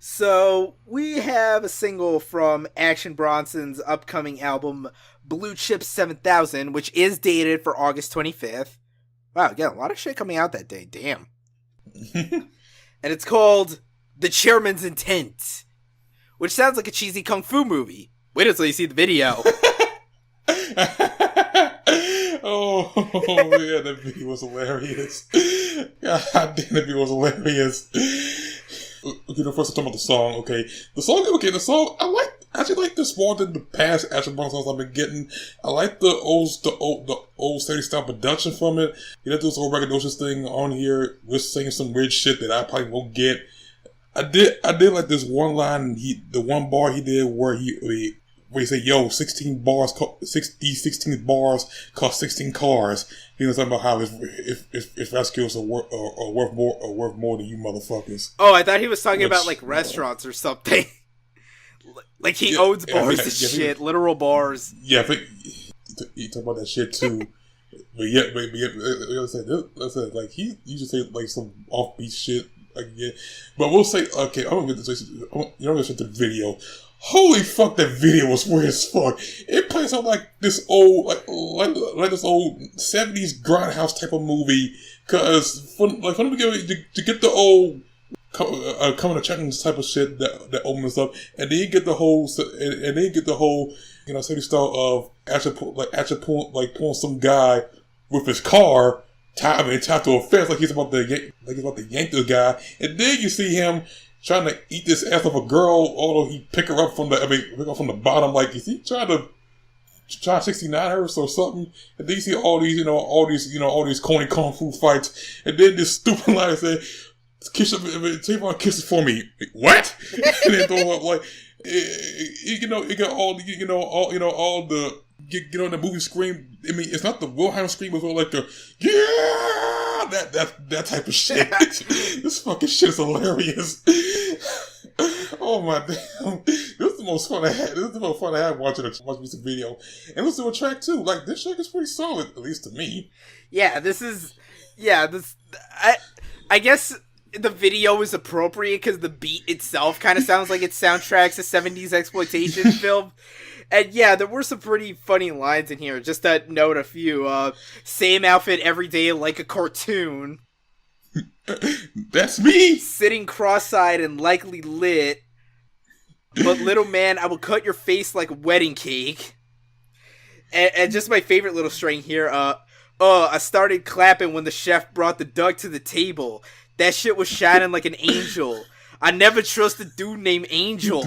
So, we have a single from Action Bronson's upcoming album, Blue Chip 7000, which is dated for August 25th. Wow, again, a lot of shit coming out that day, damn. And it's called The Chairman's Intent, which sounds like a cheesy kung fu movie. Wait until you see the video. Oh, yeah, that video was hilarious. God damn, that video was hilarious. Okay, first I'm talking about the song, okay. The song, I actually like this more than the past Action Bronson songs I've been getting. I like the old steady style production from it. He did this whole braggadocious thing on here with saying some weird shit that I probably won't get. I did like this one line, the one bar he did where he said, yo, 16 bars cost 16 cars. He was talking about how his rap skills are worth more than you motherfuckers. Oh, I thought he was talking about, like, restaurants or something. Like, he owns bars and shit, literal bars. Yeah, I think he talked about that shit, too. But yeah, like, he used to say, like, some offbeat shit. Like, yeah. But we'll say, okay, I'm going to get to the video. Holy fuck, that video was weird as fuck. It plays out like this old, like this old 70s grindhouse type of movie. Cause from the beginning, to get the old coming to checking type of shit that opens up, and then you get the whole, you know, city style of actually pulling some guy with his car tied to a fence like he's about to yank this guy, and then you see him trying to eat this ass of a girl, although he pick her up from the bottom, like, is he trying to 69 her or something? And then you see all these corny kung fu fights, and then this stupid line said, Tavon kisses for me. What? And then throw up like, it got all the on the movie scream. I mean, it's not the Wilhelm scream, it's more like the that type of shit. This fucking shit is hilarious. Oh my damn! This is the most fun I had. This is the most fun I had watching this video. And listen to a track too. Like, this track is pretty solid, at least to me. Yeah, I guess the video is appropriate because the beat itself kind of sounds like it soundtracks a 70s exploitation film. And yeah, there were some pretty funny lines in here. Just to note a few. Same outfit every day like a cartoon. That's me! Sitting cross-eyed and likely lit. But little man, I will cut your face like a wedding cake. And just my favorite little string here, I started clapping when the chef brought the duck to the table. That shit was shining like an angel. I never trust a dude named Angel.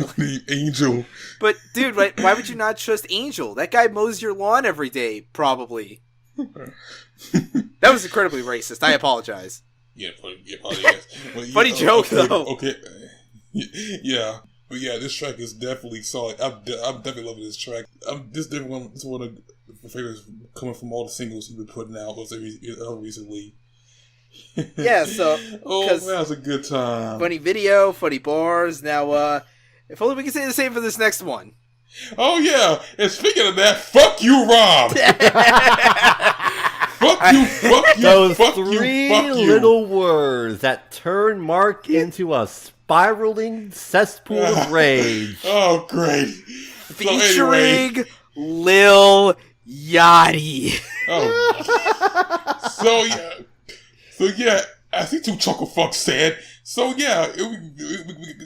Angel. But, dude, why would you not trust Angel? That guy mows your lawn every day, probably. That was incredibly racist. I apologize. Yeah, probably is. Well, Funny joke, though. Okay. Yeah. But yeah, this track is definitely solid. I'm definitely loving this track. This is one of my favorites coming from all the singles he's been putting out recently. Yeah, so... Oh, that was a good time. Funny video, funny bars. Now, if only we can say the same for this next one. Oh, yeah. And speaking of that, fuck you, Rob. Fuck you, Those fuck three you, fuck you. little words that turn Mark into a spiraling cesspool of rage. Oh, great. Featuring Lil Yachty. Oh. So yeah, I see two chuckle fucks said. So yeah, we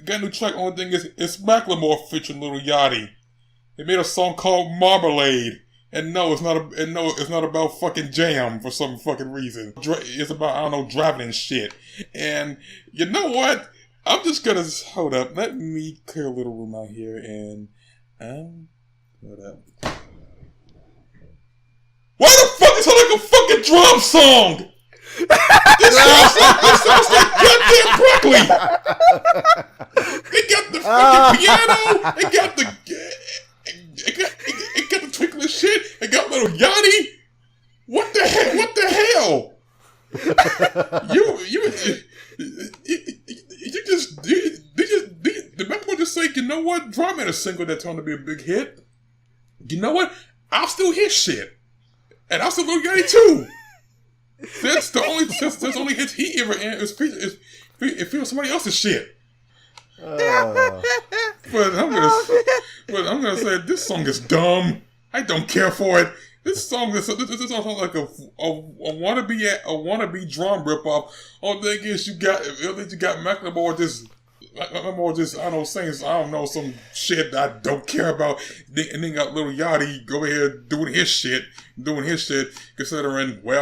got a new track. Only thing is, it's Macklemore featuring Lil Yachty. They made a song called Marmalade. And no, it's not about fucking jam for some fucking reason. It's about, I don't know, driving and shit. And you know what? I'm just gonna, hold up, let me clear a little room out here and, hold up. Why the fuck is it like a fucking drum song? This sounds like goddamn broccoli! They got the fucking piano, they got the... It got the twinkling shit. It got Lil Yachty. What the hell? What the hell? The Macklemore just say, you know what? Draw me a single that turned to be a big hit. You know what? I'll still hit shit, and I'll still Lil Yachty too. That's the only hits he ever in is feels somebody else's shit. But I'm gonna say this song is dumb. I don't care for it. This song sounds like a wannabe drum ripoff. Only thing is you got Macklemore just I don't know saying some shit that I don't care about. And then got Lil Yachty go ahead doing his shit. Considering I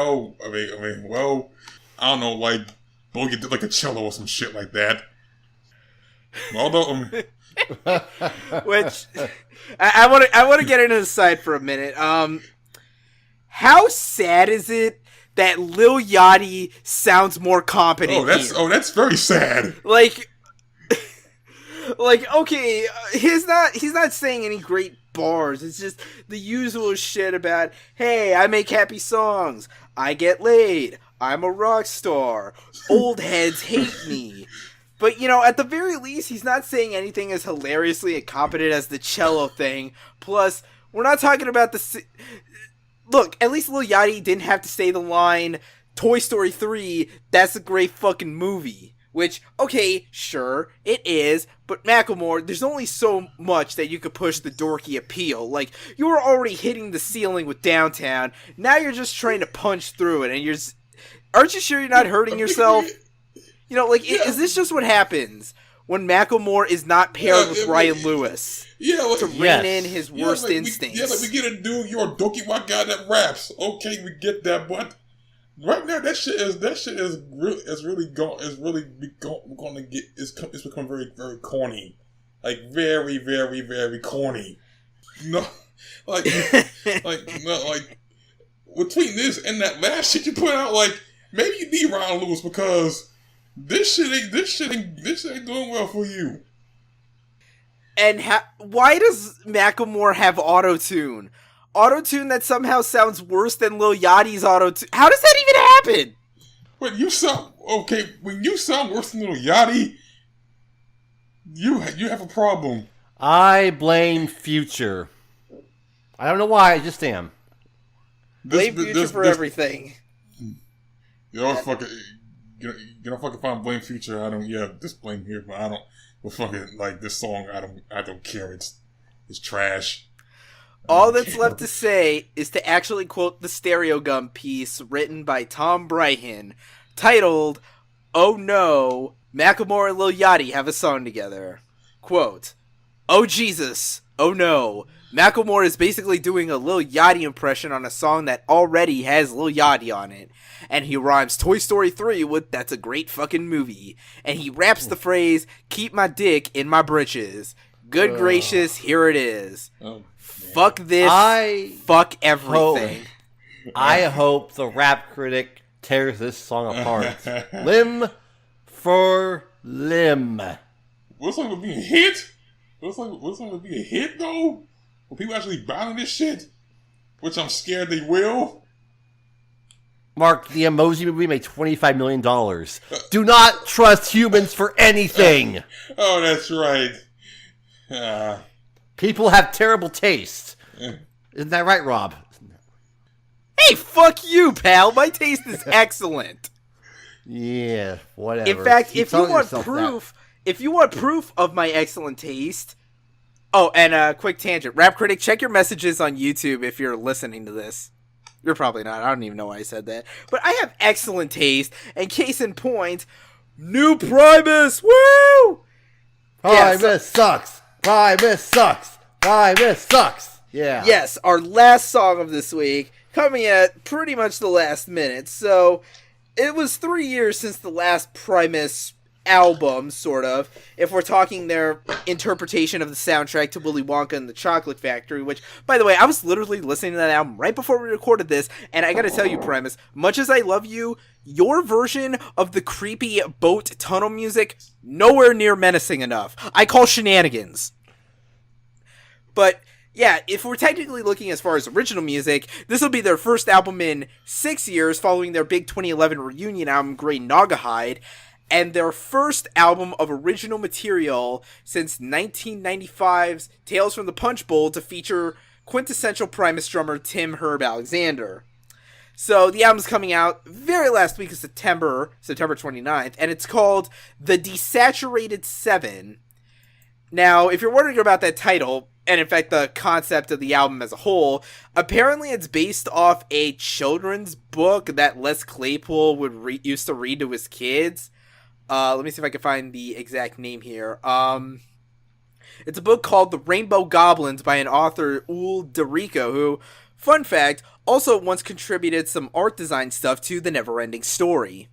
don't know, like Bogey did like a cello or some shit like that. Although, which I want to get into the side for a minute. How sad is it that Lil Yachty sounds more competent? That's very sad. Like okay, he's not saying any great bars. It's just the usual shit about, hey, I make happy songs, I get laid, I'm a rock star, old heads hate me. But, you know, at the very least, he's not saying anything as hilariously incompetent as the cello thing. Plus, we're not talking about the... Look, at least Lil Yachty didn't have to say the line, Toy Story 3, that's a great fucking movie. Which, okay, sure, it is, but Macklemore, there's only so much that you could push the dorky appeal. Like, you were already hitting the ceiling with Downtown, now you're just trying to punch through it, and aren't you sure you're not hurting yourself? You know, like, is this just what happens when Macklemore is not paired with Ryan Lewis? Yeah, like, to rein in his worst instincts. We get a dude, you're a dorky white guy that raps. Okay, we get that, but right now it's become very, very corny. Like, very, very, very corny. No, like between this and that last shit you put out, like, maybe you need Ryan Lewis because this shit ain't doing well for you. And why does Macklemore have auto-tune? Auto-tune that somehow sounds worse than Lil Yachty's auto-tune. How does that even happen? When you sound worse than Lil Yachty, you have a problem. I blame Future. I don't know why, I just am. Blame Future for everything. You know, fucking you know, fucking find blame Future. I don't. Yeah, just blame here, but I don't. But fucking like this song, I don't care. It's trash. All that's left to say is to actually quote the Stereo Gum piece written by Tom Bryhan, titled, "Oh no, Macklemore and Lil Yachty have a song together." Quote, "Oh Jesus, oh no, Macklemore is basically doing a Lil Yachty impression on a song that already has Lil Yachty on it. And he rhymes Toy Story 3 with 'That's a great fucking movie.' And he raps the phrase, 'Keep my dick in my britches.' Good gracious, here it is. Fuck this, fuck everything." I hope the rap critic tears this song apart. Limb for limb. What's like to be a hit? What's like to be a hit though? Will people actually buying this shit? Which I'm scared they will. Mark, the Emoji Movie made $25 million. Do not trust humans for anything. Oh, that's right. People have terrible taste. Isn't that right, Rob? Hey, fuck you, pal. My taste is excellent. Yeah, whatever. In fact, Keep if you want proof of my excellent taste. Oh, and a quick tangent. Rap Critic, check your messages on YouTube if you're listening to this. You're probably not. I don't even know why I said that. But I have excellent taste, and case in point, new Primus! Woo! Primus sucks! Primus sucks! Primus sucks! Yeah. Yes, our last song of this week, coming at pretty much the last minute. So, it was 3 years since the last Primus album, sort of, if we're talking their interpretation of the soundtrack to Willy Wonka and the Chocolate Factory, which, by the way, I was literally listening to that album right before we recorded this, and I gotta tell you, Primus, much as I love you, your version of the creepy boat tunnel music, nowhere near menacing enough. I call shenanigans. But yeah, if we're technically looking as far as original music, this will be their first album in 6 years following their big 2011 reunion album, Grey Naugahyde, and their first album of original material since 1995's Tales from the Punch Bowl to feature quintessential Primus drummer Tim Herb Alexander. So the album's coming out very last week of September 29th, and it's called The Desaturated 7. Now, if you're wondering about that title, and in fact the concept of the album as a whole, apparently it's based off a children's book that Les Claypool used to read to his kids. Let me see if I can find the exact name here. It's a book called The Rainbow Goblins by an author, Ulvinde, who, fun fact, also once contributed some art design stuff to The Neverending Story.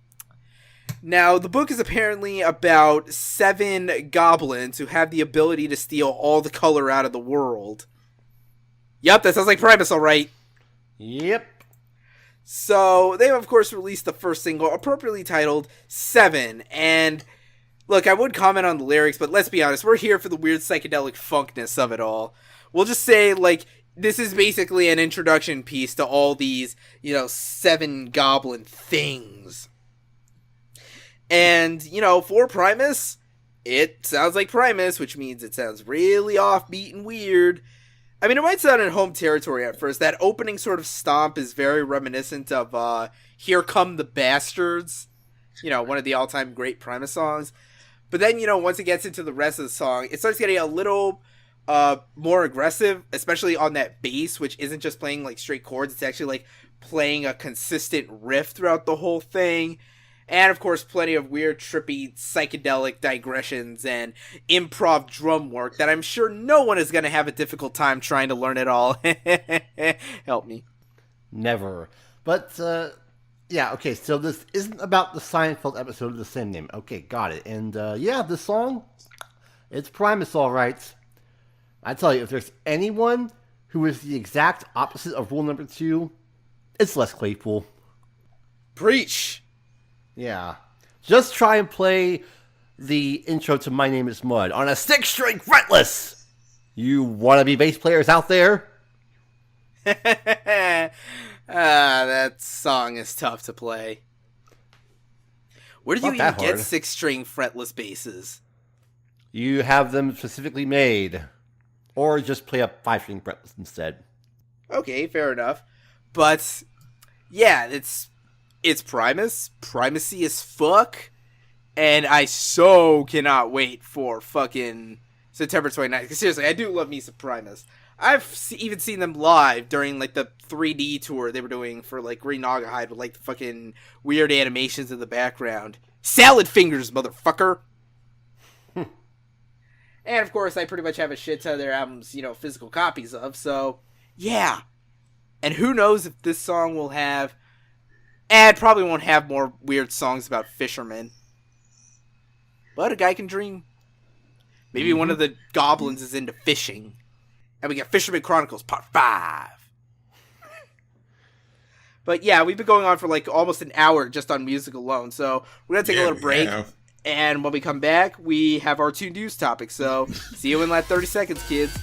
Now, the book is apparently about 7 goblins who have the ability to steal all the color out of the world. Yep, that sounds like Primus, alright. Yep. So, they of course released the first single, appropriately titled 7, and look, I would comment on the lyrics, but let's be honest, we're here for the weird psychedelic funkness of it all. We'll just say, like, this is basically an introduction piece to all these, 7 goblin things. And, for Primus, it sounds like Primus, which means it sounds really offbeat and weird. I mean, it might sound in home territory at first. That opening sort of stomp is very reminiscent of Here Come the Bastards, one of the all-time great Primus songs. But then, once it gets into the rest of the song, it starts getting a little more aggressive, especially on that bass, which isn't just playing, like, straight chords. It's actually, like, playing a consistent riff throughout the whole thing. And, of course, plenty of weird, trippy, psychedelic digressions and improv drum work that I'm sure no one is going to have a difficult time trying to learn it all. Help me. Never. But, yeah, okay, so this isn't about the Seinfeld episode of the same name. Okay, got it. And, yeah, this song, it's Primus, all right. I tell you, if there's anyone who is the exact opposite of rule number 2, it's Les Claypool. Preach! Yeah. Just try and play the intro to My Name is Mud on a 6-string fretless. You wannabe bass players out there? That song is tough to play. Where do you even get 6-string fretless basses? You have them specifically made. Or just play a 5-string fretless instead. Okay, fair enough. But, yeah, it's It's Primus. Primacy as fuck. And I so cannot wait for fucking September 29th. Because seriously, I do love me some Primus. I've even seen them live during, like, the 3D tour they were doing for, like, Green Naugahyde with, like, the fucking weird animations in the background. Salad fingers, motherfucker! And, of course, I pretty much have a shit ton of their albums, you know, physical copies of, so, yeah. And who knows if this song will have... And it probably won't have more weird songs about fishermen. But a guy can dream. Maybe one of the goblins is into fishing. And we got Fisherman Chronicles Part 5. But yeah, we've been going on for like almost an hour just on music alone. So we're going to take a little break. And when we come back, we have our 2 news topics. So see you in like 30 seconds, kids.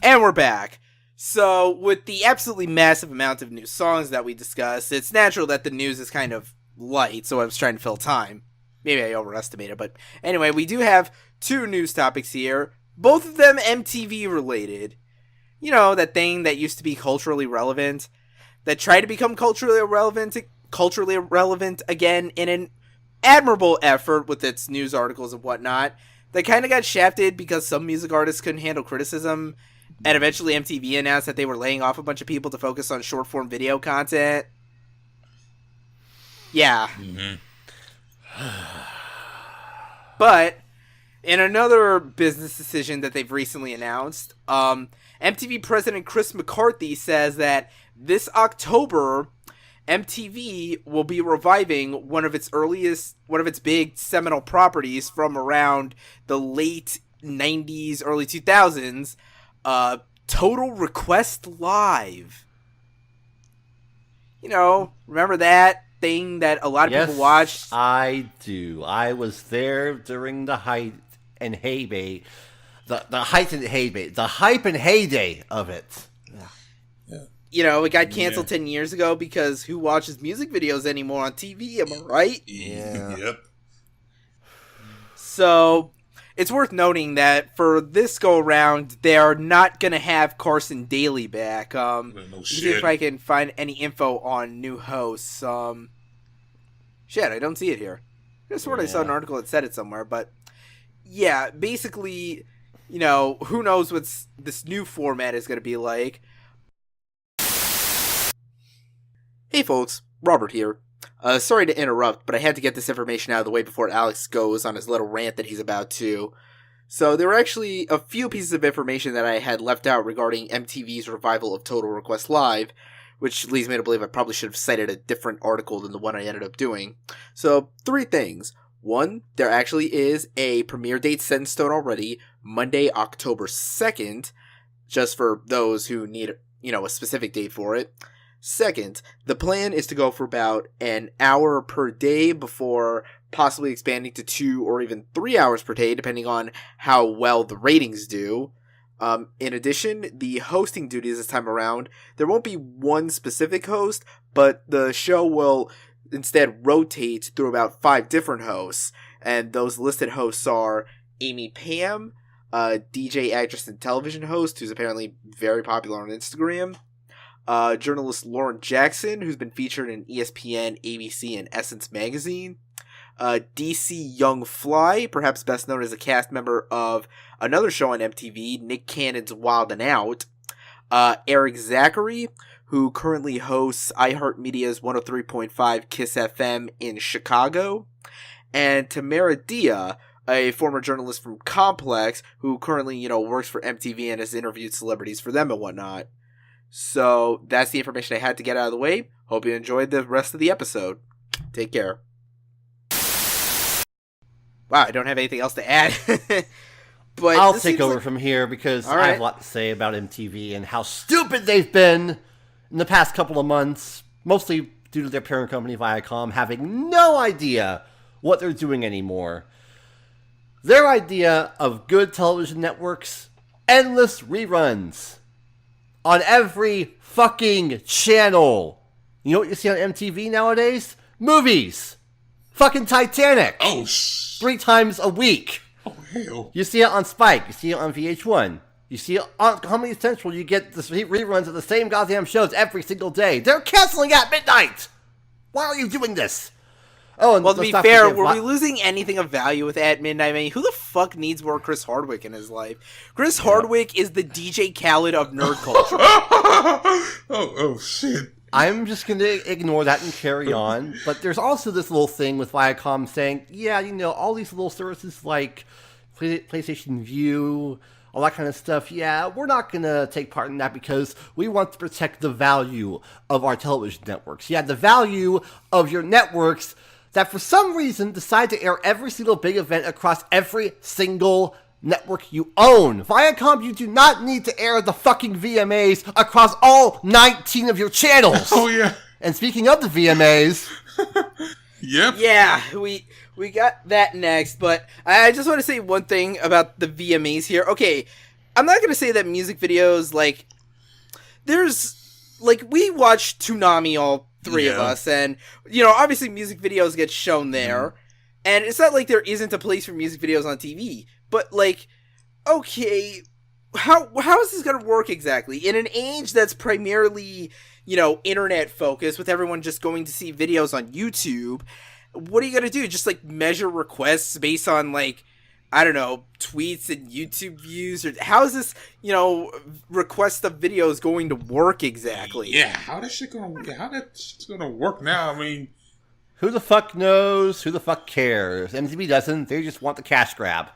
And we're back. So, with the absolutely massive amount of new songs that we discussed, it's natural that the news is kind of light, so I was trying to fill time. Maybe I overestimated, but anyway, we do have 2 news topics here, both of them MTV-related. You know, that thing that used to be culturally relevant, that tried to become culturally relevant again in an admirable effort with its news articles and whatnot, that kind of got shafted because some music artists couldn't handle criticism. And eventually MTV announced that they were laying off a bunch of people to focus on short-form video content. Yeah. But, in another business decision that they've recently announced, MTV president Chris McCarthy says that this October, MTV will be reviving one of its big seminal properties from around the late 90s, early 2000s, Total Request Live. You know, remember that thing that a lot of people watched? I do. I was there during the height and heyday, the hype and heyday of it. Yeah. You know, it got canceled 10 years ago because who watches music videos anymore on TV? Am I right? Yeah. Yep. So, it's worth noting that for this go-around, they are not going to have Carson Daly back. No see if I can find any info on new hosts. Shit, I don't see it here. I swear I saw an article that said it somewhere, but yeah, basically, you know, who knows what this new format is going to be like. Hey folks, Robert here. Sorry to interrupt, but I had to get this information out of the way before Alex goes on his little rant that he's about to. So there were actually a few pieces of information that I had left out regarding MTV's revival of Total Request Live, which leads me to believe I probably should have cited a different article than the one I ended up doing. So, 3 things. 1, there actually is a premiere date set in stone already, Monday, October 2nd, just for those who need, you know, a specific date for it. Second, the plan is to go for about an hour per day before possibly expanding to 2 or even 3 hours per day, depending on how well the ratings do. In addition, the hosting duties this time around, there won't be one specific host, but the show will instead rotate through about 5 different hosts, and those listed hosts are Amy Pam, DJ, actress, and television host, who's apparently very popular on Instagram, journalist Lauren Jackson, who's been featured in ESPN, ABC, and Essence magazine. DC Young Fly, perhaps best known as a cast member of another show on MTV, Nick Cannon's Wild and Out. Eric Zachary, who currently hosts iHeartMedia's 103.5 Kiss FM in Chicago. And Tamara Dia, a former journalist from Complex, who currently, you know, works for MTV and has interviewed celebrities for them and whatnot. So, that's the information I had to get out of the way. Hope you enjoyed the rest of the episode. Take care. Wow, I don't have anything else to add. But I'll take over from here because I have a lot to say about MTV and how stupid they've been in the past couple of months, mostly due to their parent company, Viacom, having no idea what they're doing anymore. Their idea of good television networks, endless reruns on every fucking channel. You know what you see on MTV nowadays? Movies. Fucking Titanic. Oh, 3 times a week. oh, hell. You see it on Spike. You see it on VH1. You see it on Comedy Central. You get the reruns of the same goddamn shows every single day. They're canceling at midnight. Why are you doing this? Oh, and Well, to be fair, were we losing anything of value with At Midnight? I mean, who the fuck needs more Chris Hardwick in his life? Chris Hardwick is the DJ Khaled of nerd culture. oh, shit. I'm just going to ignore that and carry on. But there's also this little thing with Viacom saying, yeah, you know, all these little services like PlayStation View, all that kind of stuff, yeah, we're not going to take part in that because we want to protect the value of our television networks. Yeah, the value of your networks that for some reason decide to air every single big event across every single network you own. Viacom, you do not need to air the fucking VMAs across all 19 of your channels. Oh, yeah. And speaking of the VMAs... Yep. Yeah, we got that next, but I just want to say one thing about the VMAs here. Okay, I'm not going to say that music videos, like, there's, like, we watch Toonami, all three of us, and, you know, obviously music videos get shown there, and it's not like there isn't a place for music videos on TV, but, like, okay, how is this going to work exactly? In an age that's primarily, you know, internet focused, with everyone just going to see videos on YouTube, what are you going to do? Just, like, measure requests based on, like, I don't know, tweets and YouTube views? Or how is this, you know, request of videos going to work exactly? Yeah, how that shit's gonna work now? I mean, Who the fuck knows? Who the fuck cares? MTV doesn't. They just want the cash grab.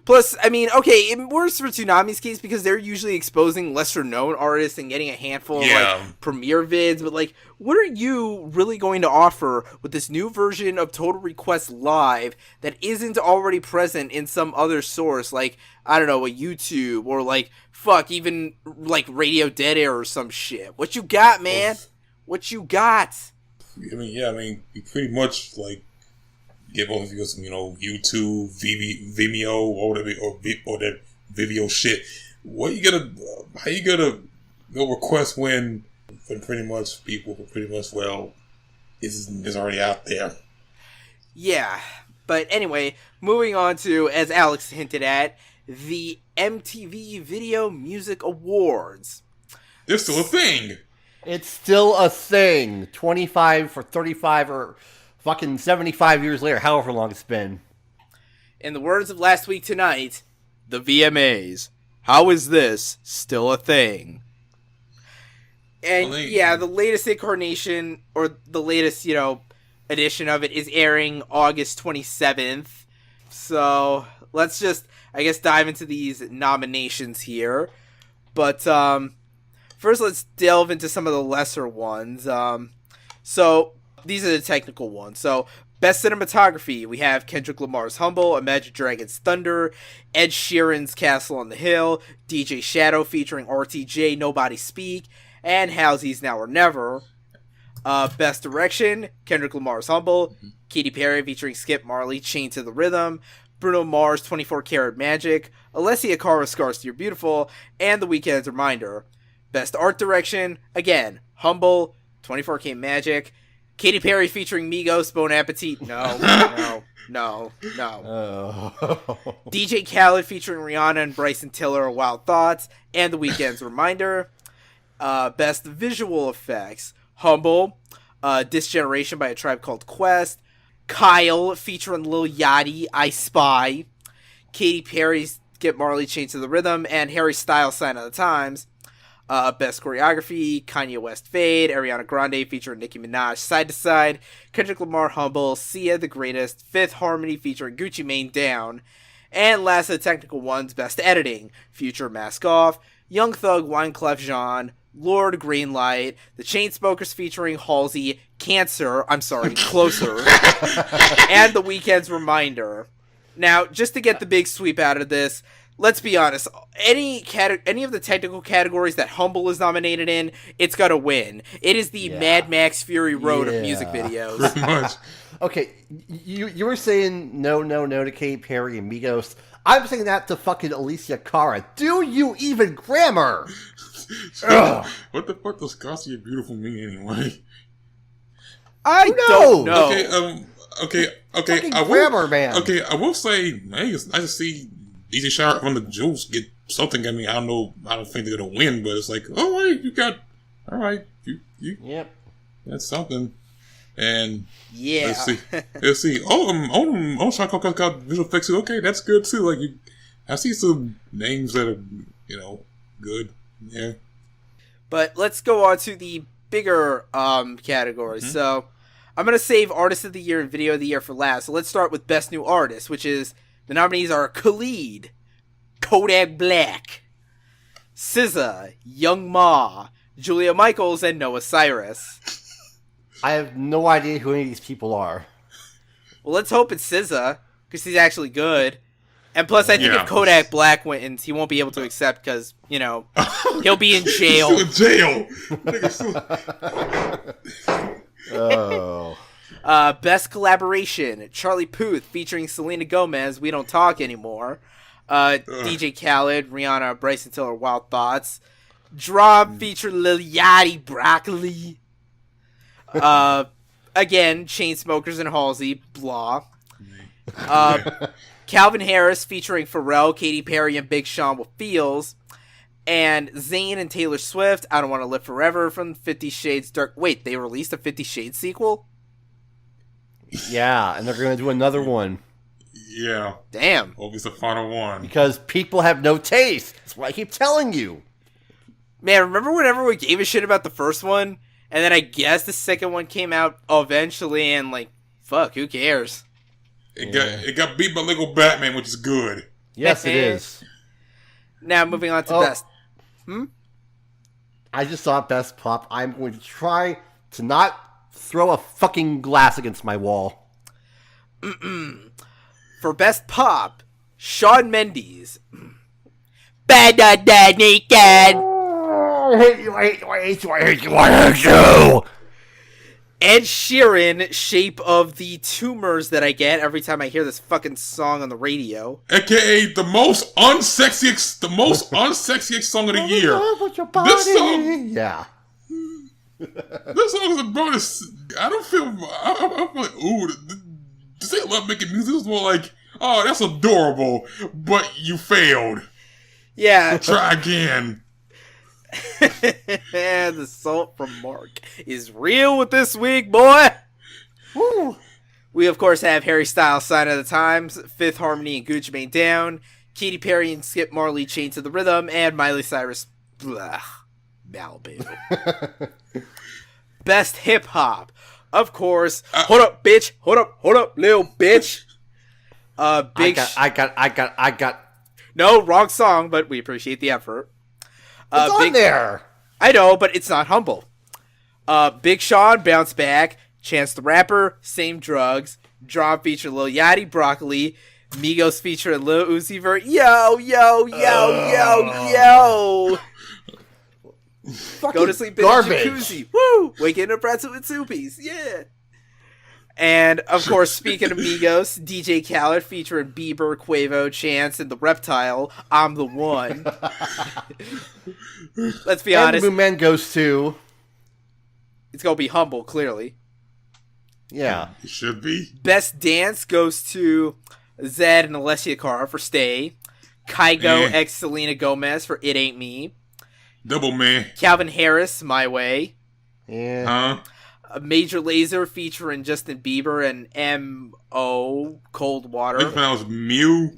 Plus, I mean, okay, it works for Toonami's case because they're usually exposing lesser-known artists and getting a handful of, like, premiere vids, but, like, what are you really going to offer with this new version of Total Request Live that isn't already present in some other source, like, I don't know, a YouTube, or, like, fuck, even, like, Radio Dead Air or some shit? What you got, man? What you got? I mean, you pretty much, like, get both of you some, you know, YouTube, Vimeo, or whatever, or that video shit. How you gonna go request when pretty much people is already out there? Yeah, but anyway, moving on to, as Alex hinted at, the MTV Video Music Awards. They're still a thing. It's still a thing. 25 for 35 or fucking 75 years later, however long it's been. In the words of Last Week Tonight, the VMAs. How is this still a thing? And the latest incarnation, or the latest, you know, edition of it is airing August 27th. So let's just, I guess, dive into these nominations here. But first, let's delve into some of the lesser ones. So these are the technical ones. So, Best Cinematography, we have Kendrick Lamar's Humble, Imagine Dragons Thunder, Ed Sheeran's Castle on the Hill, DJ Shadow featuring RTJ, Nobody Speak, and Halsey's Now or Never. Best Direction, Kendrick Lamar's Humble, Katy Perry featuring Skip Marley, Chained to the Rhythm, Bruno Mars, 24 Karat Magic, Alessia Cara, Scars to Your Beautiful, and The Weeknd's Reminder. Best Art Direction, again, Humble, 24K Magic, Katy Perry featuring Migos, Bon Appetit, no. DJ Khaled featuring Rihanna and Bryson Tiller, Wild Thoughts, and The Weeknd's Reminder. Best Visual Effects, Humble, This Generation by A Tribe Called Quest, Kyle featuring Lil Yachty, I Spy, Katy Perry's Get Marley, Chained to the Rhythm, and Harry Styles, Sign of the Times. Best Choreography, Kanye West Fade, Ariana Grande featuring Nicki Minaj, Side to Side, Kendrick Lamar Humble, Sia the Greatest, Fifth Harmony featuring Gucci Mane Down, and last of the technical ones, Best Editing, Future Mask Off, Young Thug, Wyclef Jean, Lord Greenlight, The Chainsmokers featuring Halsey, Closer, and The Weeknd's Reminder. Now, just to get the big sweep out of this, let's be honest. Any of the technical categories that Humble is nominated in, it's gonna win. It is the Mad Max Fury Road of music videos. Pretty much. Okay, you were saying no to Katy Perry and Migos. I'm saying that to fucking Alicia Cara. Do you even grammar? What the fuck does Garcia Beautiful mean anyway? I don't know. Okay. Fucking I will, grammar, man. Okay, I will say, hey, it's nice to see DJ Shower from the Juice get something. I mean, I don't think they're gonna win, but it's like, all right, you Yep, that's something. And Yeah. let's see. Shaka got visual effects. Okay, that's good too. Like I see some names that are good. Yeah. But let's go on to the bigger categories. So I'm going to save Artist of the Year and Video of the Year for last. So let's start with Best New Artist, which is, the nominees are Khalid, Kodak Black, SZA, Young Ma, Julia Michaels, and Noah Cyrus. I have no idea who any of these people are. Well, let's hope it's SZA, because he's actually good. And plus, I think if Kodak Black wins, he won't be able to accept, because, he'll be in jail. He's still in jail. Best Collaboration, Charlie Puth featuring Selena Gomez, We Don't Talk Anymore. DJ Khaled, Rihanna, Bryson Tiller, Wild Thoughts. Drop featured Lil Yachty, Broccoli. Again, Chainsmokers and Halsey, blah. Calvin Harris featuring Pharrell, Katy Perry, and Big Sean with Feels. And Zayn and Taylor Swift, I Don't Want to Live Forever from 50 Shades Dark. Wait, they released a 50 Shades sequel? Yeah, and they're going to do another one. Yeah. Damn. Hope it's the final one. Because people have no taste. That's what I keep telling you. Man, remember whenever we gave a shit about the first one? And then I guess the second one came out eventually, and fuck, who cares? It got beat by Lego Batman, which is good. Yes, it is. Now, moving on to Best. I just saw Best Pop. I'm going to try to not throw a fucking glass against my wall. For Best Pop, Shawn Mendes. Bad naked. I hate you, I hate you, I hate you, I hate you, I hate you! Ed Sheeran, Shape of the Tumors that I get every time I hear this fucking song on the radio. AKA the most unsexiest song of the year. This song, yeah. This song is about I don't feel. I'm like, ooh, this ain't love making music. It's more like, oh, that's adorable, but you failed. Yeah. Try again. The salt from Mark is real with this week, boy. Woo. We, of course, have Harry Styles, Sign of the Times, Fifth Harmony and Gucci Mane Down, Katy Perry and Skip Marley, Chain to the Rhythm, and Miley Cyrus, Malibu. Best Hip Hop, of course. Hold up, bitch. Hold up, little bitch. I got. No, wrong song, but we appreciate the effort. It's on there. I know, but it's not Humble. Big Sean, Bounce Back. Chance the Rapper, Same Drugs. Drop feature Lil Yachty, Broccoli. Migos feature Lil Uzi Vert. Yo. Go to sleep in garbage. a jacuzzi. Woo! Waking up pretzel with soupies. Yeah. And, of course, speaking of Migos, DJ Khaled featuring Bieber, Quavo, Chance, and The Reptile, I'm the One. Let's be honest. And the Man goes to... It's going to be Humble, clearly. Yeah. It should be. Best Dance goes to Zed and Alessia Cara for Stay. Kygo x Selena Gomez for It Ain't Me. Double man. Calvin Harris, My Way. Yeah. Major Lazer featuring Justin Bieber and M.O. Cold Water. I think that was Mew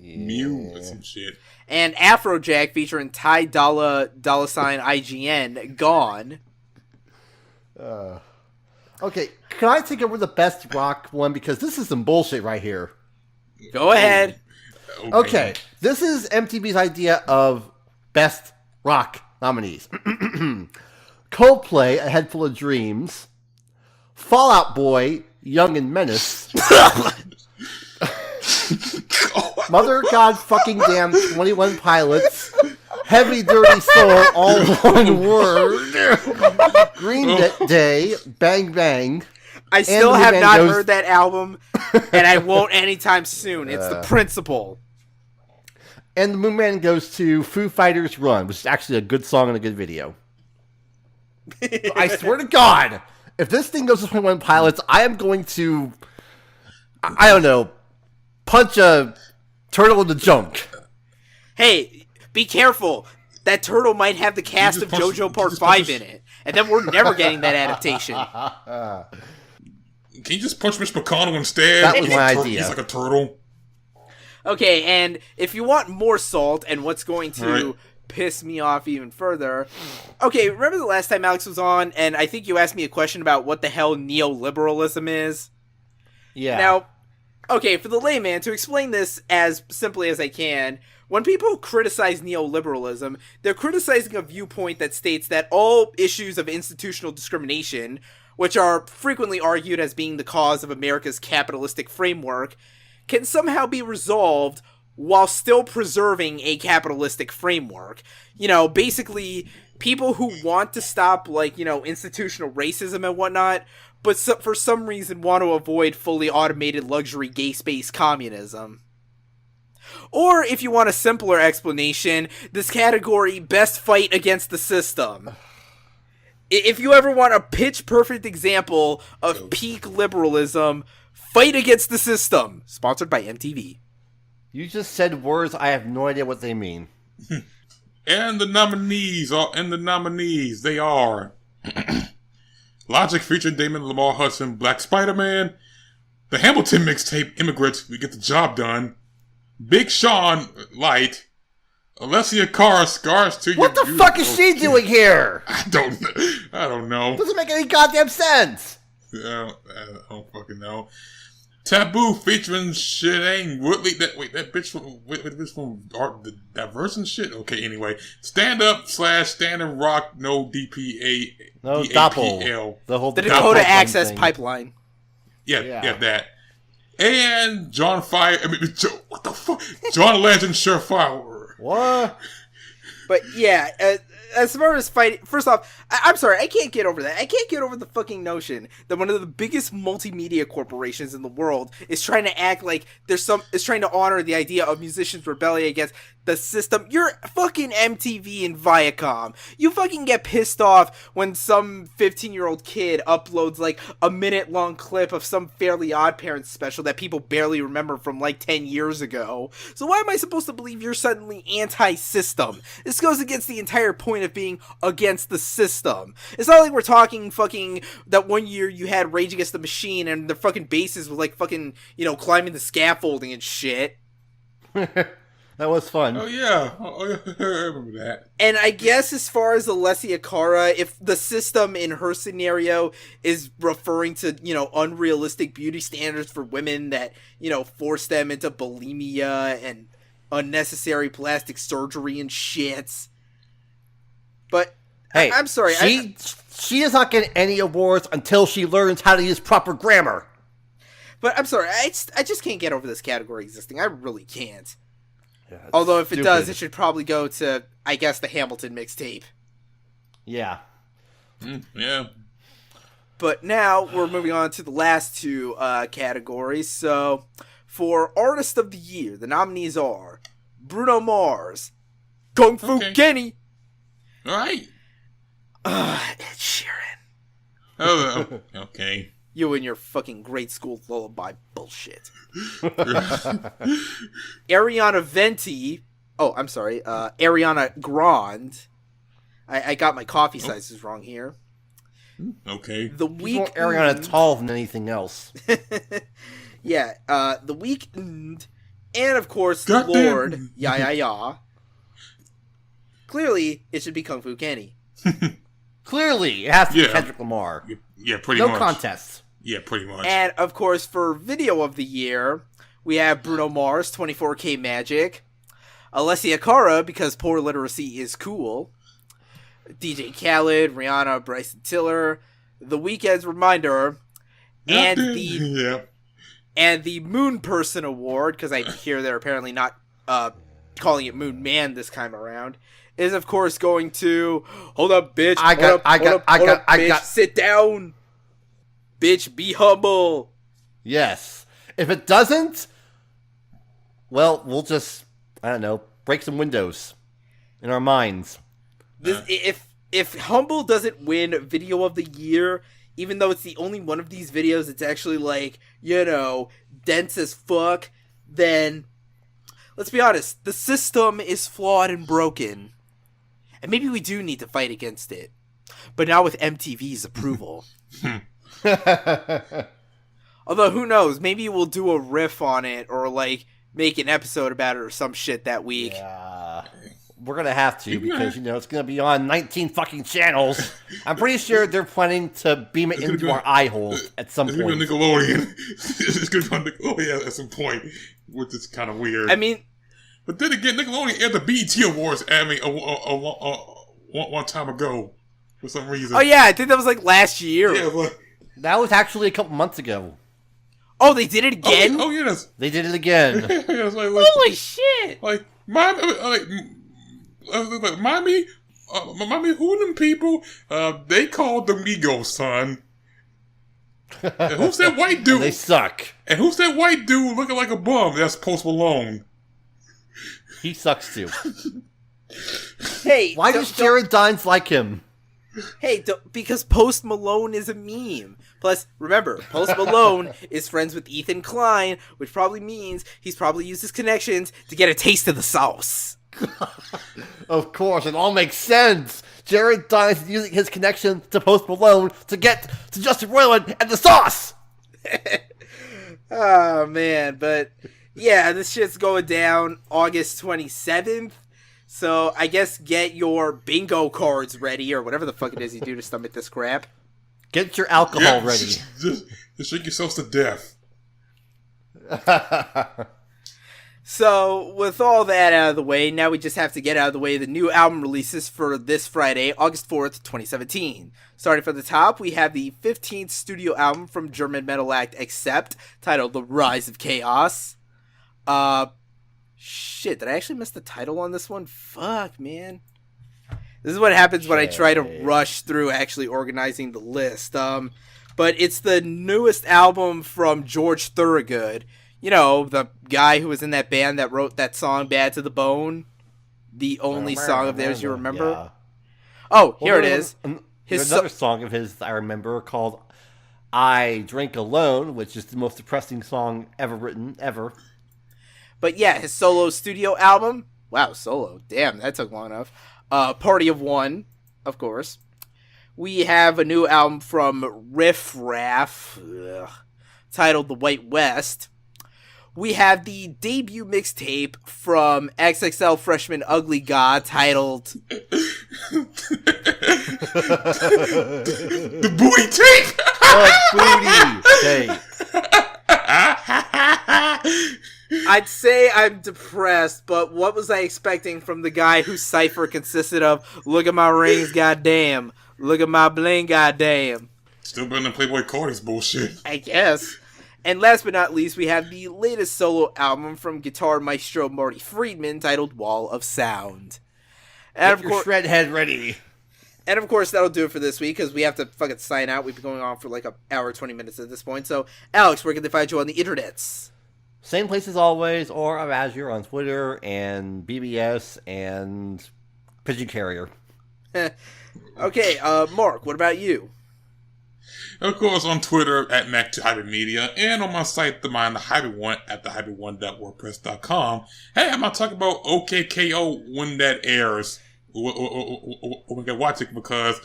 or some shit. And Afrojack featuring Ty Dolla Sign IGN, Gone. Okay, can I take over the Best Rock one? Because this is some bullshit right here. Go ahead. Okay, this is MTV's idea of Best Rock nominees. Coldplay, A Head Full of Dreams. Fall Out Boy, Young and Menace. Mother God fucking damn 21 Pilots, Heavy Dirty Soul, all one word. Green Day, Bang Bang. I still have not heard that album, and I won't anytime soon. It's the principle. And the Moon Man goes to Foo Fighters Run, which is actually a good song and a good video. I swear to God, if this thing goes to 21 Pilots, I am going to, I don't know, punch a turtle in the junk. Hey, be careful. That turtle might have the cast of JoJo Part 5 in it. And then we're never getting that adaptation. Can you just punch Mitch McConnell instead? That was my idea. He's like a turtle. Okay, and if you want more salt and what's going to piss me off even further... Okay, remember the last time Alex was on, and I think you asked me a question about what the hell neoliberalism is? Yeah. Now, okay, for the layman, to explain this as simply as I can... When people criticize neoliberalism, they're criticizing a viewpoint that states that all issues of institutional discrimination, which are frequently argued as being the cause of America's capitalistic framework, can somehow be resolved while still preserving a capitalistic framework. You know, basically, people who want to stop, like, you know, institutional racism and whatnot, but for some reason want to avoid fully automated luxury gay space communism. Or, if you want a simpler explanation, this category, best fight against the system. If you ever want a pitch-perfect example of peak liberalism, fight against the system. Sponsored by MTV. You just said words, I have no idea what they mean. And the nominees, they are Logic featuring Damon Lamar Hudson, Black Spider-Man, the Hamilton mixtape, Immigrants, We Get the Job Done, Big Sean, Light, Alessia Cara, Scars to What the fuck is she doing here? I don't know. Doesn't make any goddamn sense. I don't fucking know. Taboo featuring Shane Woodley. That bitch from Art the Diverse shit. Okay, anyway, stand and rock. No DPA. No DAPL. The Dakota Access Pipeline. Yeah, that. And John Fire. What the fuck? John Legend, Surefire. What? But yeah, as far as fighting, first off, I'm sorry, I can't get over that. I can't get over the fucking notion that one of the biggest multimedia corporations in the world is trying to act like is trying to honor the idea of musicians rebelling against the system. You're fucking MTV and Viacom. You fucking get pissed off when some 15-year-old kid uploads like a minute-long clip of some Fairly Odd Parents special that people barely remember from like 10 years ago. So why am I supposed to believe you're suddenly anti-system? This goes against the entire point of being against the system. It's not like we're talking fucking that one year you had Rage Against the Machine and the fucking bases were like fucking, you know, climbing the scaffolding and shit. That was fun. Oh yeah, I remember that. And I guess as far as Alessia Cara, if the system in her scenario is referring to, you know, unrealistic beauty standards for women that, you know, force them into bulimia and unnecessary plastic surgery and shits. But hey, I'm sorry. She is not getting any awards until she learns how to use proper grammar. But I'm sorry. I just can't get over this category existing. I really can't. Yeah, although if it does, it should probably go to, I guess, the Hamilton mixtape. Yeah. Yeah. But now we're moving on to the last two categories. So for Artist of the Year, the nominees are Bruno Mars, Kung Fu Kenny. All right. Ed Sheeran. Oh, okay. You and your fucking grade school lullaby bullshit. Ariana Venti. Oh, I'm sorry. Ariana Grande. I got my coffee sizes wrong here. Okay. The Week. More Ariana tall than anything else. Yeah. The Weeknd. And of course, God Lord. damn. Ya. Clearly, it should be Kung Fu Kenny. Clearly, it has to be Kendrick Lamar. Yeah, pretty much. No contest. Yeah, pretty much. And, of course, for Video of the Year, we have Bruno Mars, 24K Magic, Alessia Cara, because poor literacy is cool, DJ Khaled, Rihanna, Bryson Tiller, The Weeknd's Reminder, and the... Yeah. And the Moon Person Award, because I hear they're apparently not calling it Moon Man this time around, is of course going to... Hold up, bitch. I got. Sit down. Bitch, be humble. Yes. If it doesn't, well, we'll just, I don't know, break some windows in our minds. If Humble doesn't win Video of the Year, even though it's the only one of these videos that's actually, like, you know, dense as fuck, then, let's be honest, the system is flawed and broken. And maybe we do need to fight against it. But not with MTV's approval. Although, who knows, maybe we'll do a riff on it, or, like, make an episode about it or some shit that week. Yeah. We're gonna have to, because, you know, it's gonna be on 19 fucking channels. I'm pretty sure they're planning to beam it into our eye hole at some point. It's gonna be on Nickelodeon. It's gonna be on Nickelodeon at some point, which is kind of weird. I mean... But then again, Nickelodeon aired the BET Awards one time ago, for some reason. Oh yeah, I think that was, like, last year. Yeah, but... That was actually a couple months ago. Oh, they did it again? Oh yeah, they did it again. Yeah, like, holy shit! Like, mommy, who them people? They called the Migos, son. And who's that white dude? They suck. And who's that white dude looking like a bum? That's Post Malone. He sucks too. Hey, why does Jared Dines like him? Hey, because Post Malone is a meme. Plus, remember, Post Malone is friends with Ethan Klein, which probably means he's probably used his connections to get a taste of the sauce. Of course, it all makes sense. Jared Dines is using his connection to Post Malone to get to Justin Roiland and the sauce. Oh, man, but yeah, this shit's going down August 27th. So, I guess get your bingo cards ready, or whatever the fuck it is you do to stomach this crap. Get your alcohol ready. Just shake yourselves to death. So, with all that out of the way, now we just have to get out of the way the new album releases for this Friday, August 4th, 2017. Starting from the top, we have the 15th studio album from German metal act Accept, titled The Rise of Chaos. Shit, did I actually miss the title on this one? Fuck, man. This is what happens when I try to rush through actually organizing the list. But it's the newest album from George Thorogood. You know, the guy who was in that band that wrote that song Bad to the Bone. The only song of theirs you remember? Yeah. Oh, here it is. There's another song of his I remember called I Drink Alone, which is the most depressing song ever written, ever. But yeah, his solo studio album. Wow, solo. Damn, that took long enough. Party of One, of course. We have a new album from Riff Raff, titled The White West. We have the debut mixtape from XXL Freshman Ugly God, titled... The Booty Tape! Booty Tape! I'd say I'm depressed, but what was I expecting from the guy whose cipher consisted of, look at my rings, goddamn, look at my bling, goddamn. Still better than Playboy Cardi's bullshit. I guess. And last but not least, we have the latest solo album from guitar maestro Marty Friedman, titled Wall of Sound. And Get your shred head ready. And of course, that'll do it for this week, because we have to fucking sign out. We've been going on for like an hour, 20 minutes at this point. So, Alex, where can they find you on the internets? Same place as always, or of Azure on Twitter, and BBS, and Pigeon Carrier. Okay, Mark, what about you? Of course, on Twitter at Mac2HybridMedia, and on my site, The Mind the Hybrid One, at thehybrid1.wordpress.com. Hey, I'm not talking about OKKO when that airs. We can watch it because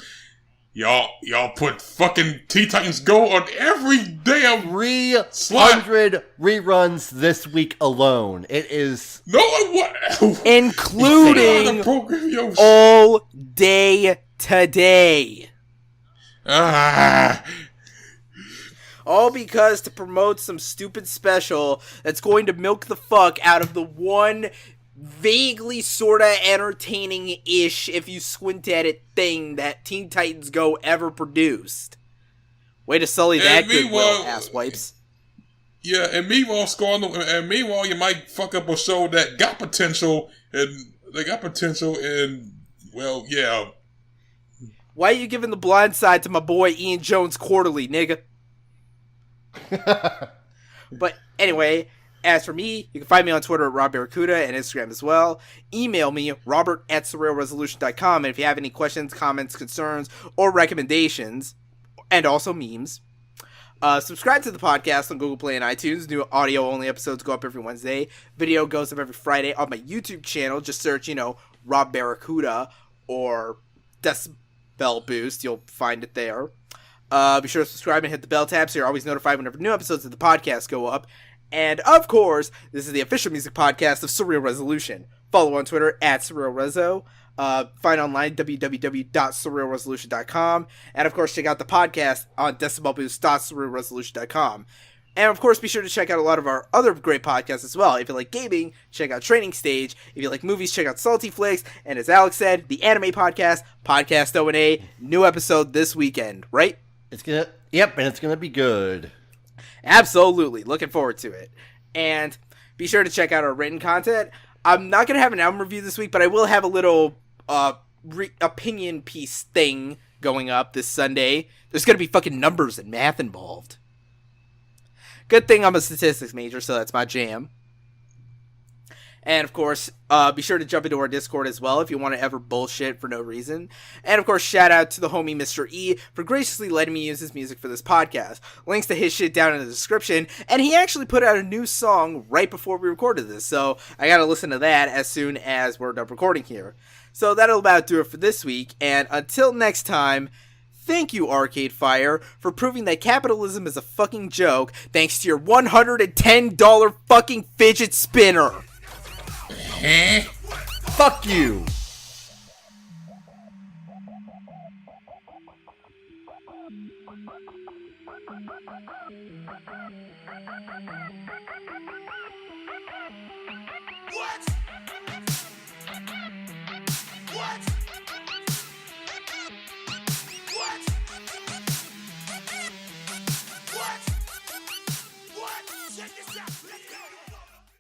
y'all put fucking Teen Titans Go on every damn 300 reruns this week alone. It is including all day today. All because to promote some stupid special that's going to milk the fuck out of the one vaguely sorta entertaining-ish, if you squint at it, thing that Teen Titans Go ever produced. Way to sully that goodwill, asswipes. Yeah, and meanwhile, you might fuck up a show that got potential, and well, yeah. Why are you giving the blind side to my boy Ian Jones Quarterly, nigga? But anyway, as for me, you can find me on Twitter at Rob Barracuda and Instagram as well. Email me, robert@surrealresolution.com, and if you have any questions, comments, concerns, or recommendations, and also memes, subscribe to the podcast on Google Play and iTunes. New audio-only episodes go up every Wednesday. Video goes up every Friday on my YouTube channel. Just search, Rob Barracuda or Decibel Boost. You'll find it there. Be sure to subscribe and hit the bell tab so you're always notified whenever new episodes of the podcast go up. And, of course, this is the official music podcast of Surreal Resolution. Follow on Twitter at Surreal Rezo. Find online www.surrealresolution.com. And, of course, check out the podcast on decibelboost.surrealresolution.com. And, of course, be sure to check out a lot of our other great podcasts as well. If you like gaming, check out Training Stage. If you like movies, check out Salty Flicks. And as Alex said, the anime podcast, Podcast O&A, new episode this weekend, right? And it's gonna be good. Absolutely. Looking forward to it. And be sure to check out our written content. I'm not going to have an album review this week, but I will have a little opinion piece thing going up this Sunday. There's going to be fucking numbers and math involved. Good thing I'm a statistics major, so that's my jam. And, of course, be sure to jump into our Discord as well if you want to ever bullshit for no reason. And, of course, shout out to the homie Mr. E for graciously letting me use his music for this podcast. Links to his shit down in the description. And he actually put out a new song right before we recorded this, so I gotta listen to that as soon as we're done recording here. So that'll about do it for this week, and until next time, thank you, Arcade Fire, for proving that capitalism is a fucking joke thanks to your $110 fucking fidget spinner. Fuck you! What?